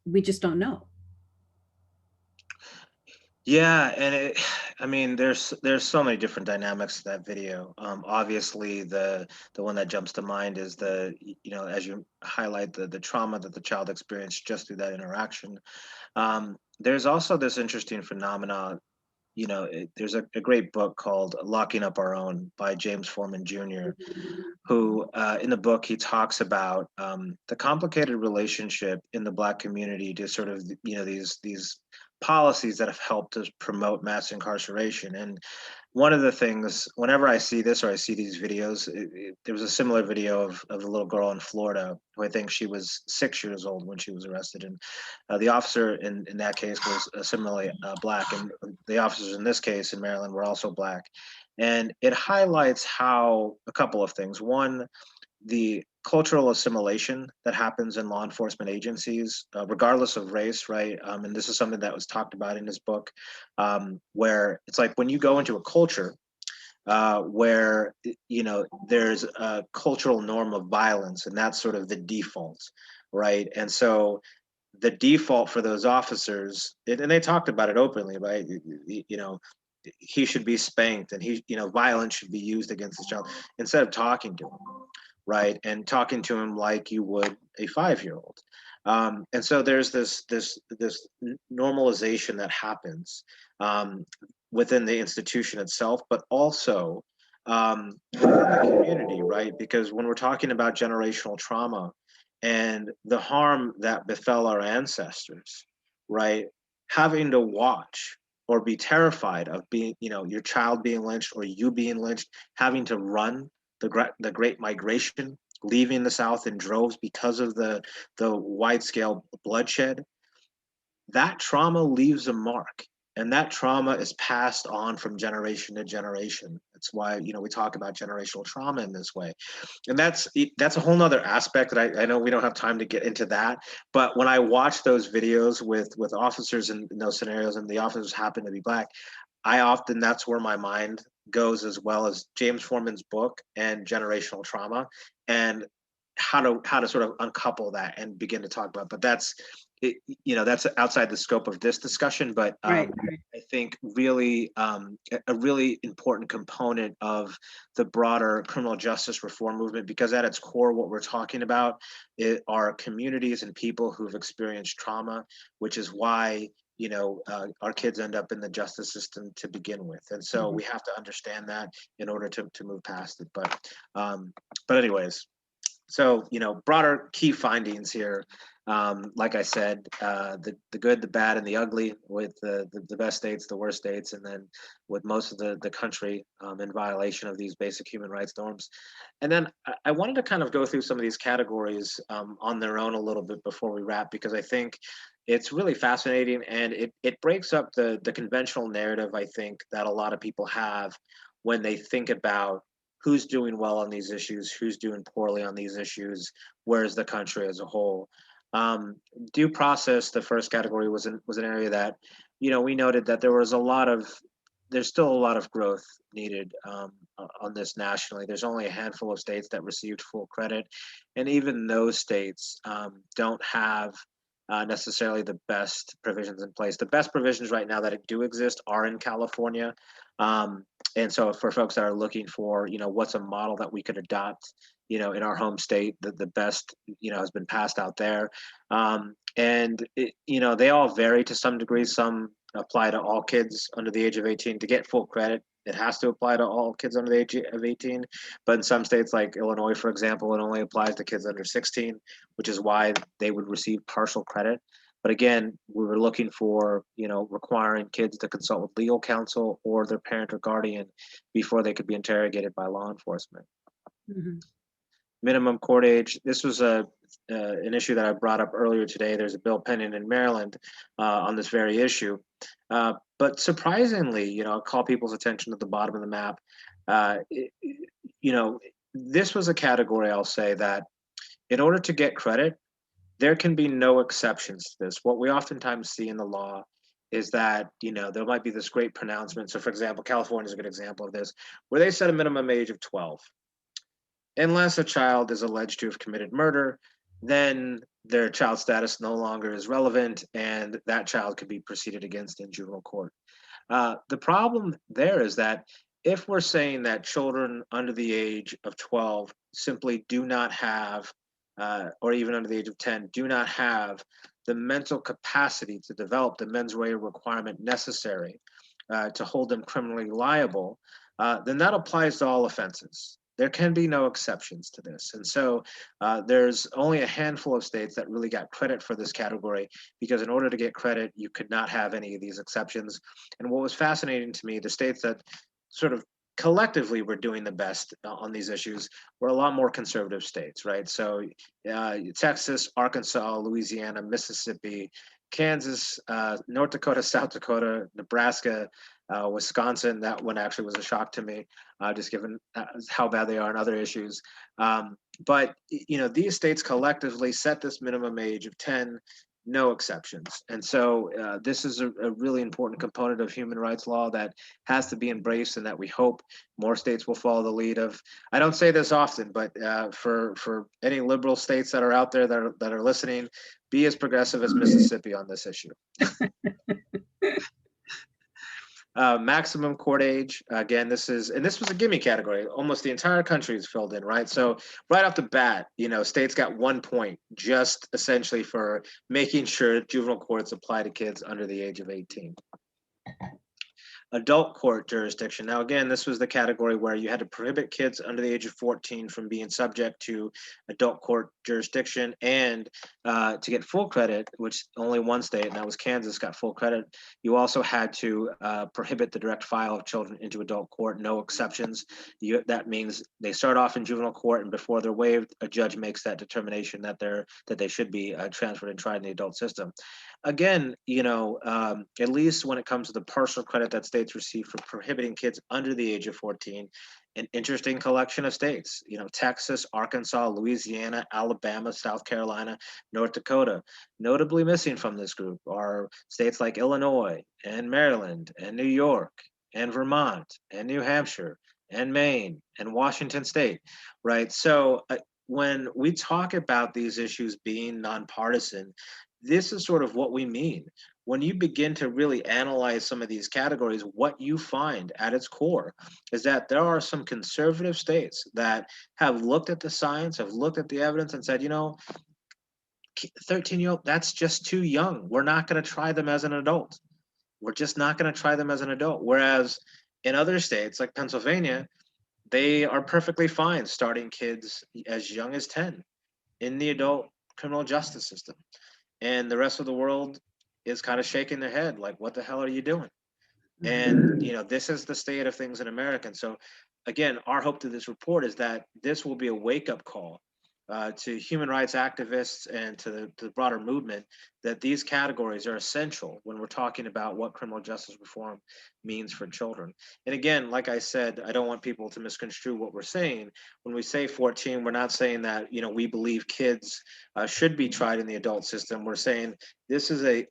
we just don't know. Yeah, and I mean, there's so many different dynamics to that video. Obviously, the one that jumps to mind is as you highlight the trauma that the child experienced just through that interaction. There's also this interesting phenomena. There's a great book called Locking Up Our Own by James Foreman Jr., who in the book he talks about the complicated relationship in the Black community to sort of these policies that have helped us promote mass incarceration. And one of the things, whenever I see this or I see these videos, there was a similar video of a little girl in Florida who I think she was 6 years old when she was arrested, and the officer in that case was similarly Black, and the officers in this case in Maryland were also Black. And it highlights how a couple of things. One, the cultural assimilation that happens in law enforcement agencies, regardless of race, right? And this is something that was talked about in his book, where it's like when you go into a culture where there's a cultural norm of violence, and that's sort of the default, right? And so the default for those officers, and they talked about it openly, right? He should be spanked, and violence should be used against this child instead of talking to him, right? And talking to him like you would a 5-year-old. And so there's this normalization that happens within the institution itself, but also within the community, right? Because when we're talking about generational trauma and the harm that befell our ancestors, right? Having to watch or be terrified of being, your child being lynched or you being lynched, having to run the Great Migration, leaving the South in droves because of the wide-scale bloodshed, that trauma leaves a mark. And that trauma is passed on from generation to generation. That's why, we talk about generational trauma in this way. And that's a whole nother aspect that I know we don't have time to get into that. But when I watch those videos with officers in those scenarios, and the officers happen to be Black, that's where my mind goes, as well as James Foreman's book and generational trauma, and how to sort of uncouple that and begin to talk about. But that's outside the scope of this discussion. But Right. I think really a really important component of the broader criminal justice reform movement, because at its core, what we're talking about are communities and people who've experienced trauma, which is why our kids end up in the justice system to begin with. And so we have to understand that in order to move past it. But anyways, so broader key findings here. Like I said, the good, the bad, and the ugly, with the best states, the worst states, and then with most of the country in violation of these basic human rights norms. And then I wanted to kind of go through some of these categories on their own a little bit before we wrap, because I think it's really fascinating, and it breaks up the conventional narrative, I think, that a lot of people have when they think about who's doing well on these issues, who's doing poorly on these issues, where's the country as a whole. Due process, the first category, was an area that, we noted that there was a lot of there's still a lot of growth needed on this nationally. There's only a handful of states that received full credit, and even those states don't have necessarily the best provisions in place. The best provisions right now that do exist are in California. And so for folks that are looking for, what's a model that we could adopt, in our home state, the best, has been passed out there. And they all vary to some degree. Some apply to all kids under the age of 18 to get full credit. It has to apply to all kids under the age of 18. But in some states like Illinois, for example, it only applies to kids under 16, which is why they would receive partial credit. But again, we were looking for, requiring kids to consult with legal counsel or their parent or guardian before they could be interrogated by law enforcement. Mhm. Minimum court age. This was an issue that I brought up earlier today. There's a bill pending in Maryland on this very issue. But surprisingly, I'll call people's attention to the bottom of the map. This was a category, I'll say, that in order to get credit, there can be no exceptions to this. What we oftentimes see in the law is that, there might be this great pronouncement. So for example, California is a good example of this, where they set a minimum age of 12. Unless a child is alleged to have committed murder, then their child status no longer is relevant and that child could be proceeded against in juvenile court. The problem there is that if we're saying that children under the age of 12 simply do not have, or even under the age of 10, do not have the mental capacity to develop the mens rea requirement necessary to hold them criminally liable, then that applies to all offenses. There can be no exceptions to this. And so there's only a handful of states that really got credit for this category, because in order to get credit, you could not have any of these exceptions. And what was fascinating to me, the states that sort of collectively were doing the best on these issues were a lot more conservative states, right? So Texas, Arkansas, Louisiana, Mississippi, Kansas, North Dakota, South Dakota, Nebraska, Wisconsin. That one actually was a shock to me, just given how bad they are on other issues. But these states collectively set this minimum age of 10, no exceptions. And so this is a really important component of human rights law that has to be embraced, and that we hope more states will follow the lead of. I don't say this often, but for any liberal states that are out there that are listening, be as progressive as Mississippi on this issue. Maximum court age. Again, this was a gimme category. Almost the entire country is filled in, right? So right off the bat, states got 1 point just essentially for making sure juvenile courts apply to kids under the age of 18. Adult court jurisdiction. Now, again, this was the category where you had to prohibit kids under the age of 14 from being subject to adult court jurisdiction, and to get full credit, which only one state, and that was Kansas, got full credit, you also had to prohibit the direct file of children into adult court, no exceptions. That means they start off in juvenile court, and before they're waived, a judge makes that determination that they should be transferred and tried in the adult system. Again, at least when it comes to the partial credit that states receive for prohibiting kids under the age of 14, an interesting collection of states, Texas, Arkansas, Louisiana, Alabama, South Carolina, North Dakota. Notably missing from this group are states like Illinois and Maryland and New York and Vermont and New Hampshire and Maine and Washington State, right? So when we talk about these issues being nonpartisan, this is sort of what we mean. When you begin to really analyze some of these categories, what you find at its core is that there are some conservative states that have looked at the science, have looked at the evidence and said, 13-year-old, that's just too young. We're not going to try them as an adult. We're just not going to try them as an adult. Whereas in other states like Pennsylvania, they are perfectly fine starting kids as young as 10 in the adult criminal justice system. And the rest of the world is kind of shaking their head like, what the hell are you doing? And this is the state of things in America. And so again, our hope to this report is that this will be a wake-up call to human rights activists and to the broader movement, that these categories are essential when we're talking about what criminal justice reform means for children. And again, like I said, I don't want people to misconstrue what we're saying. When we say 14, we're not saying that we believe kids should be tried in the adult system. We're saying this is a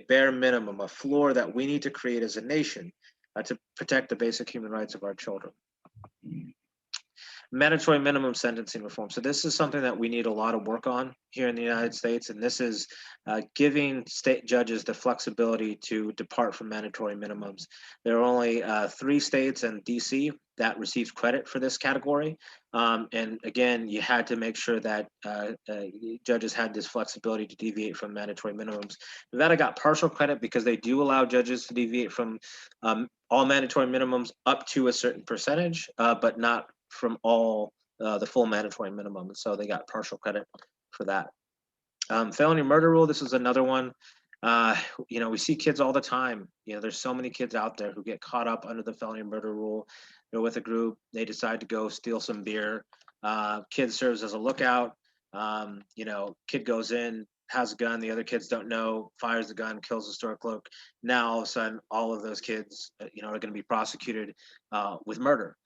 bare minimum, a floor that we need to create as a nation to protect the basic human rights of our children. Mandatory minimum sentencing reform. So this is something that we need a lot of work on here in the United States, and this is giving state judges the flexibility to depart from mandatory minimums. There are only 3 states and DC that received credit for this category. And again, you had to make sure that judges had this flexibility to deviate from mandatory minimums. Nevada got partial credit because they do allow judges to deviate from all mandatory minimums up to a certain percentage, but not from all the full mandatory minimum. And so they got partial credit for that. Felony-Murder Rule, this is another one. You know, we see kids all the time. You know, there's so many kids out there who get caught up under the Felony-Murder Rule. They're with a group, they decide to go steal some beer. Kid serves as a lookout. You know, kid goes in, has a gun, the other kids don't know, fires the gun, kills the store clerk. Now all of a sudden, all of those kids, you know, are going to be prosecuted with murder.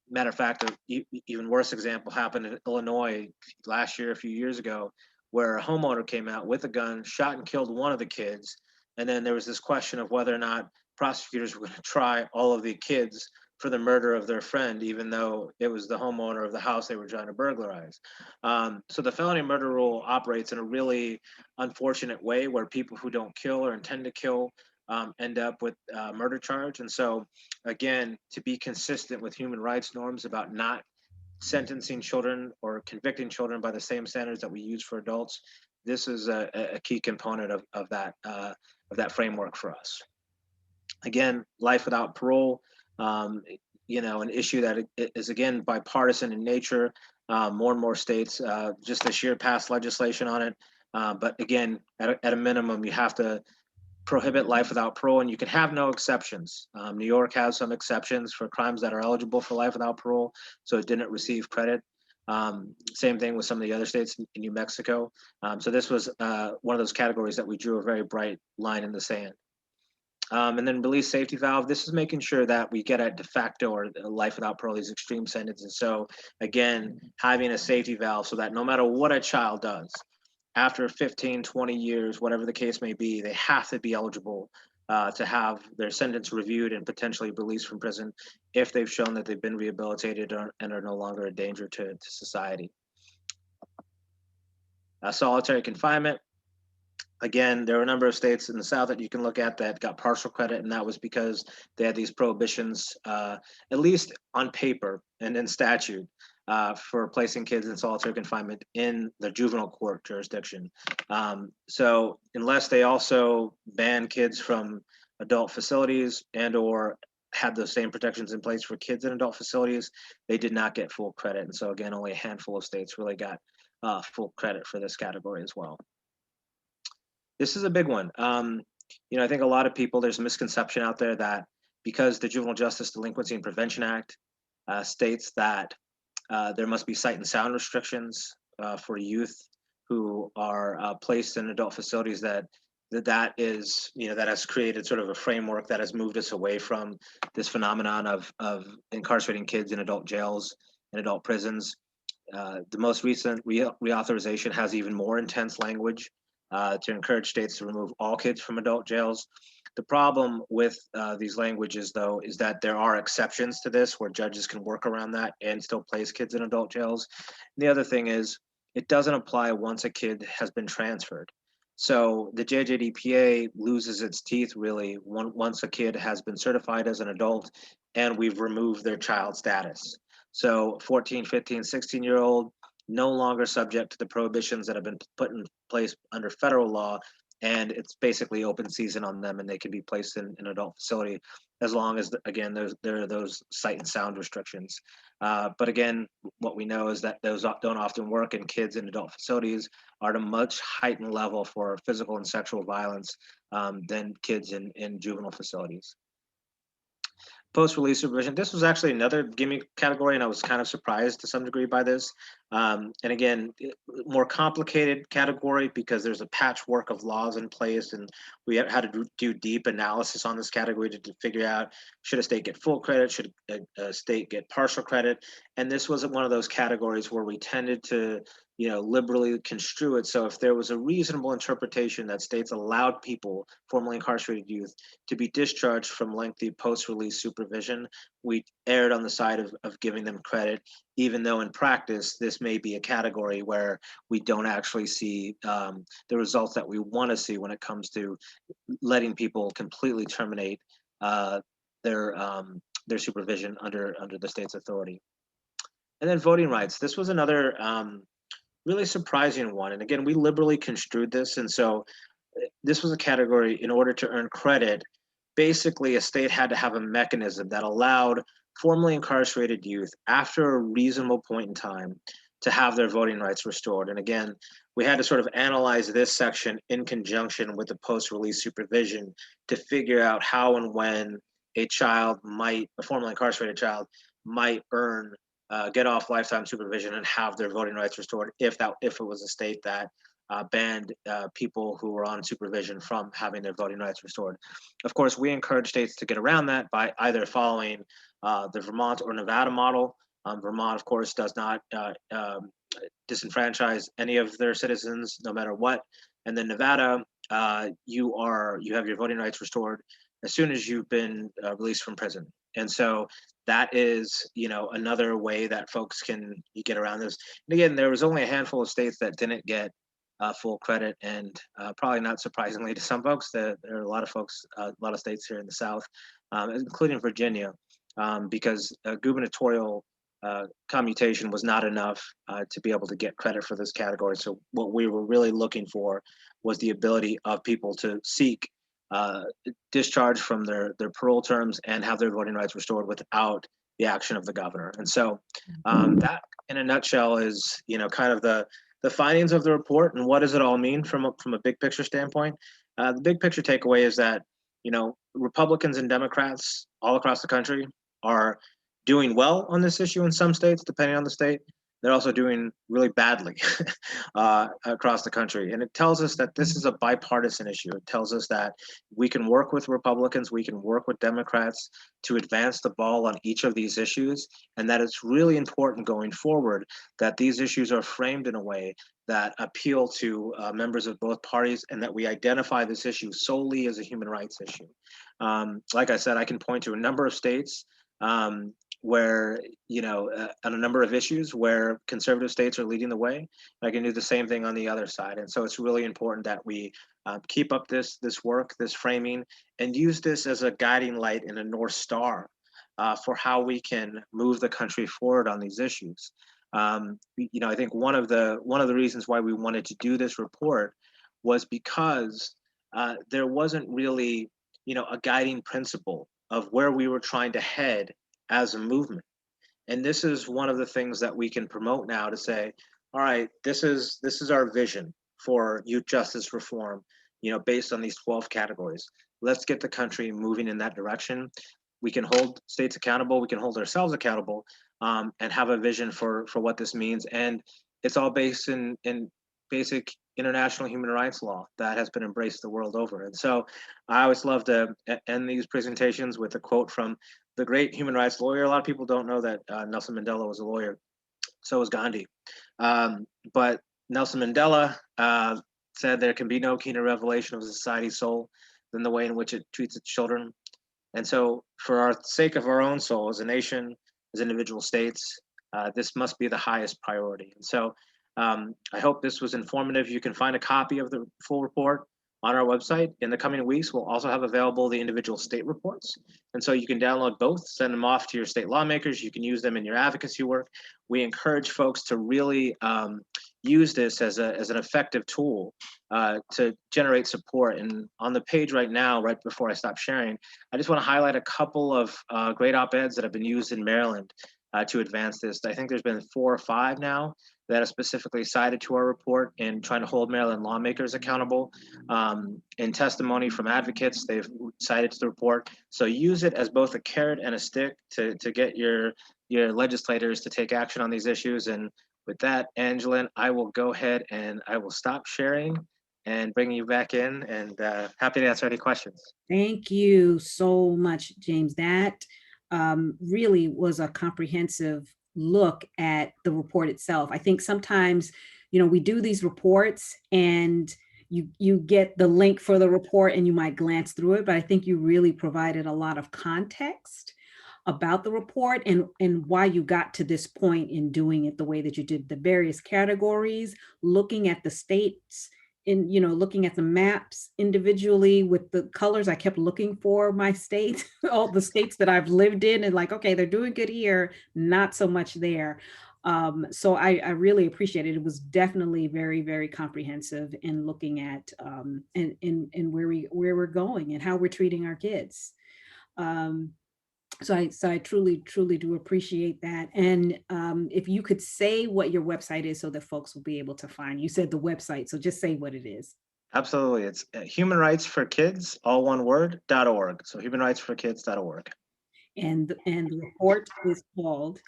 Matter of fact, an even worse example happened in Illinois last year, a few years ago, where a homeowner came out with a gun, shot and killed one of the kids. And then there was this question of whether or not prosecutors were going to try all of the kids for the murder of their friend, even though it was the homeowner of the house they were trying to burglarize. So the felony murder rule operates in a really unfortunate way where people who don't kill or intend to kill end up with a murder charge. And so, again, to be consistent with human rights norms about not sentencing children or convicting children by the same standards that we use for adults, this is a key component of that framework for us. Again, life without parole, you know, an issue that is, again, bipartisan in nature. More and more states just this year passed legislation on it. But again, at a minimum, you have to prohibit life without parole, and you can have no exceptions. New York has some exceptions for crimes that are eligible for life without parole, so it didn't receive credit. Same thing with some of the other states in New Mexico. So this was one of those categories that we drew a very bright line in the sand. And then release safety valve. This is making sure that we get at de facto or life without parole, these extreme sentences. So again, having a safety valve so that no matter what a child does, after 15, 20 years, whatever the case may be, they have to be eligible to have their sentence reviewed and potentially released from prison if they've shown that they've been rehabilitated and are no longer a danger to society. Solitary confinement. Again, there are a number of states in the South that you can look at that got partial credit, and that was because they had these prohibitions, at least on paper and in statute, for placing kids in solitary confinement in the juvenile court jurisdiction. So unless they also ban kids from adult facilities and or had those same protections in place for kids in adult facilities, they did not get full credit. And so again, only a handful of states really got full credit for this category as well. This is a big one. You know, I think a lot of people, there's a misconception out there that because the Juvenile Justice Delinquency and Prevention Act states that there must be sight and sound restrictions for youth who are placed in adult facilities, that is, you know, that has created sort of a framework that has moved us away from this phenomenon of incarcerating kids in adult jails and adult prisons. The most recent reauthorization has even more intense language to encourage states to remove all kids from adult jails. The problem with these languages, though, is that there are exceptions to this where judges can work around that and still place kids in adult jails. And the other thing is, it doesn't apply once a kid has been transferred. So the JJDPA loses its teeth, really, once a kid has been certified as an adult and we've removed their child status. So 14, 15, 16-year-old, no longer subject to the prohibitions that have been put in place under federal law, and it's basically open season on them, and they can be placed in an adult facility as long as, again, there are those sight and sound restrictions. But again, what we know is that those don't often work, and kids in adult facilities are at a much heightened level for physical and sexual violence than kids in juvenile facilities. Post-release supervision. This was actually another gimme category, and I was kind of surprised to some degree by this. And again, more complicated category because there's a patchwork of laws in place, and we had to do deep analysis on this category to figure out, should a state get full credit, should a state get partial credit? And this wasn't one of those categories where we tended to liberally construe it. So if there was a reasonable interpretation that states allowed people, formerly incarcerated youth, to be discharged from lengthy post-release supervision, we erred on the side of giving them credit, even though in practice, this may be a category where we don't actually see the results that we want to see when it comes to letting people completely terminate their supervision under the state's authority. And then voting rights. This was another really surprising one. And again, we liberally construed this. And so this was a category in order to earn credit. Basically, a state had to have a mechanism that allowed formerly incarcerated youth after a reasonable point in time to have their voting rights restored. And again, we had to sort of analyze this section in conjunction with the post-release supervision to figure out how and when a formerly incarcerated child might get off lifetime supervision and have their voting rights restored if it was a state that banned people who were on supervision from having their voting rights restored. Of course, we encourage states to get around that by either following the Vermont or Nevada model. Vermont, of course, does not disenfranchise any of their citizens, no matter what. And then Nevada, you have your voting rights restored as soon as you've been released from prison. And so that is, another way that folks can get around this. And again, there was only a handful of states that didn't get full credit, and probably not surprisingly to some folks, there are a lot of states here in the South, including Virginia, because gubernatorial commutation was not enough to be able to get credit for this category. So what we were really looking for was the ability of people to seek discharge from their parole terms and have their voting rights restored without the action of the governor. And so that, in a nutshell, is kind of the findings of the report and what does it all mean from a big picture standpoint. The big picture takeaway is that Republicans and Democrats all across the country are doing well on this issue in some states, depending on the state. They're also doing really badly across the country. And it tells us that this is a bipartisan issue. It tells us that we can work with Republicans, we can work with Democrats to advance the ball on each of these issues, and that it's really important going forward that these issues are framed in a way that appeal to members of both parties, and that we identify this issue solely as a human rights issue. Like I said, I can point to a number of states where, on a number of issues where conservative states are leading the way. I can do the same thing on the other side. And so it's really important that we keep up this work, this framing, and use this as a guiding light and a North Star for how we can move the country forward on these issues. I think one of the reasons why we wanted to do this report was because there wasn't really, a guiding principle of where we were trying to head as a movement. And this is one of the things that we can promote now to say, all right, this is our vision for youth justice reform, based on these 12 categories. Let's get the country moving in that direction. We can hold states accountable, we can hold ourselves accountable, and have a vision for what this means. And it's all based in basic international human rights law that has been embraced the world over. And so I always love to end these presentations with a quote from the great human rights lawyer. A lot of people don't know that Nelson Mandela was a lawyer. So was Gandhi. But Nelson Mandela said there can be no keener revelation of a society's soul than the way in which it treats its children. And so for our sake of our own soul as a nation, as individual states, this must be the highest priority. And so I hope this was informative. You can find a copy of the full report on our website. In the coming weeks, we'll also have available the individual state reports. And so you can download both, send them off to your state lawmakers. You can use them in your advocacy work. We encourage folks to really use this as an effective tool to generate support. And on the page right now, right before I stop sharing, I just want to highlight a couple of great op-eds that have been used in Maryland to advance this. I think there's been 4 or 5 now that are specifically cited to our report in trying to hold Maryland lawmakers accountable. In testimony from advocates, they've cited to the report. So use it as both a carrot and a stick to get your legislators to take action on these issues. And with that, Angelin, I will go ahead and I will stop sharing and bring you back in, and happy to answer any questions. Thank you so much, James. That really was a comprehensive look at the report itself. I think sometimes, we do these reports and you get the link for the report and you might glance through it, but I think you really provided a lot of context about the report and why you got to this point in doing it the way that you did, the various categories, looking at the states, in looking at the maps individually with the colors. I kept looking for my state, all the states that I've lived in, and like, okay, they're doing good here, not so much there. So I really appreciate it. It was definitely very, very comprehensive in looking at and where we're going and how we're treating our kids. So I truly, truly do appreciate that. And if you could say what your website is so that folks will be able to find. You said the website, so just say what it is. Absolutely. It's Human Rights for Kids, all one word, .org. So humanrightsforkids.org. And the report is called?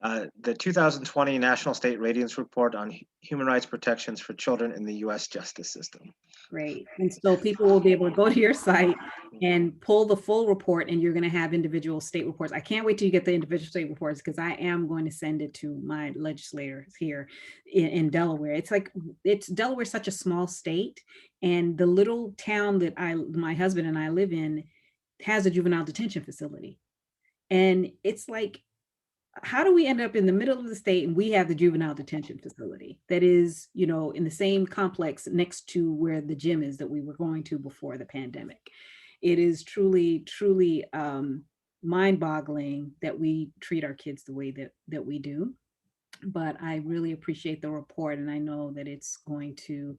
The 2020 National State Ratings Report on Human Rights Protections for Children in the U.S. Justice System. Great. And so people will be able to go to your site and pull the full report, and you're going to have individual state reports. I can't wait till you get the individual state reports, because I am going to send it to my legislators here in Delaware. Delaware's such a small state, and the little town that my husband and I live in has a juvenile detention facility. And it's like, how do we end up in the middle of the state and we have the juvenile detention facility that is, in the same complex next to where the gym is that we were going to before the pandemic? It is truly, truly mind-boggling that we treat our kids the way that we do. But I really appreciate the report, and I know that it's going to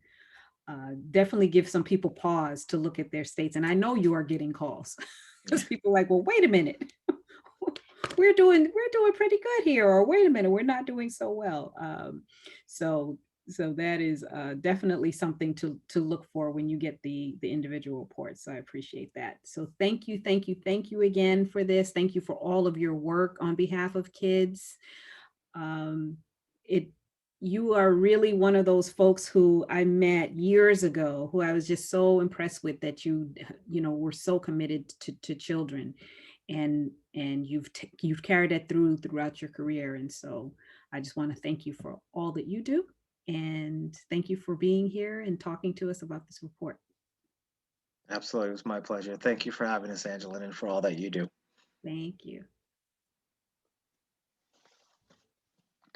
definitely give some people pause to look at their states. And I know you are getting calls because people are like, well, wait a minute. We're doing pretty good here, or wait a minute, we're not doing so well. So that is definitely something to look for when you get the individual reports. So I appreciate that. So thank you again for this. Thank you for all of your work on behalf of kids. You are really one of those folks who I met years ago, who I was just so impressed with, that you were so committed to children. And you've carried that throughout your career. And so I just want to thank you for all that you do. And thank you for being here and talking to us about this report. Absolutely. It was my pleasure. Thank you for having us, Angela, and for all that you do. Thank you.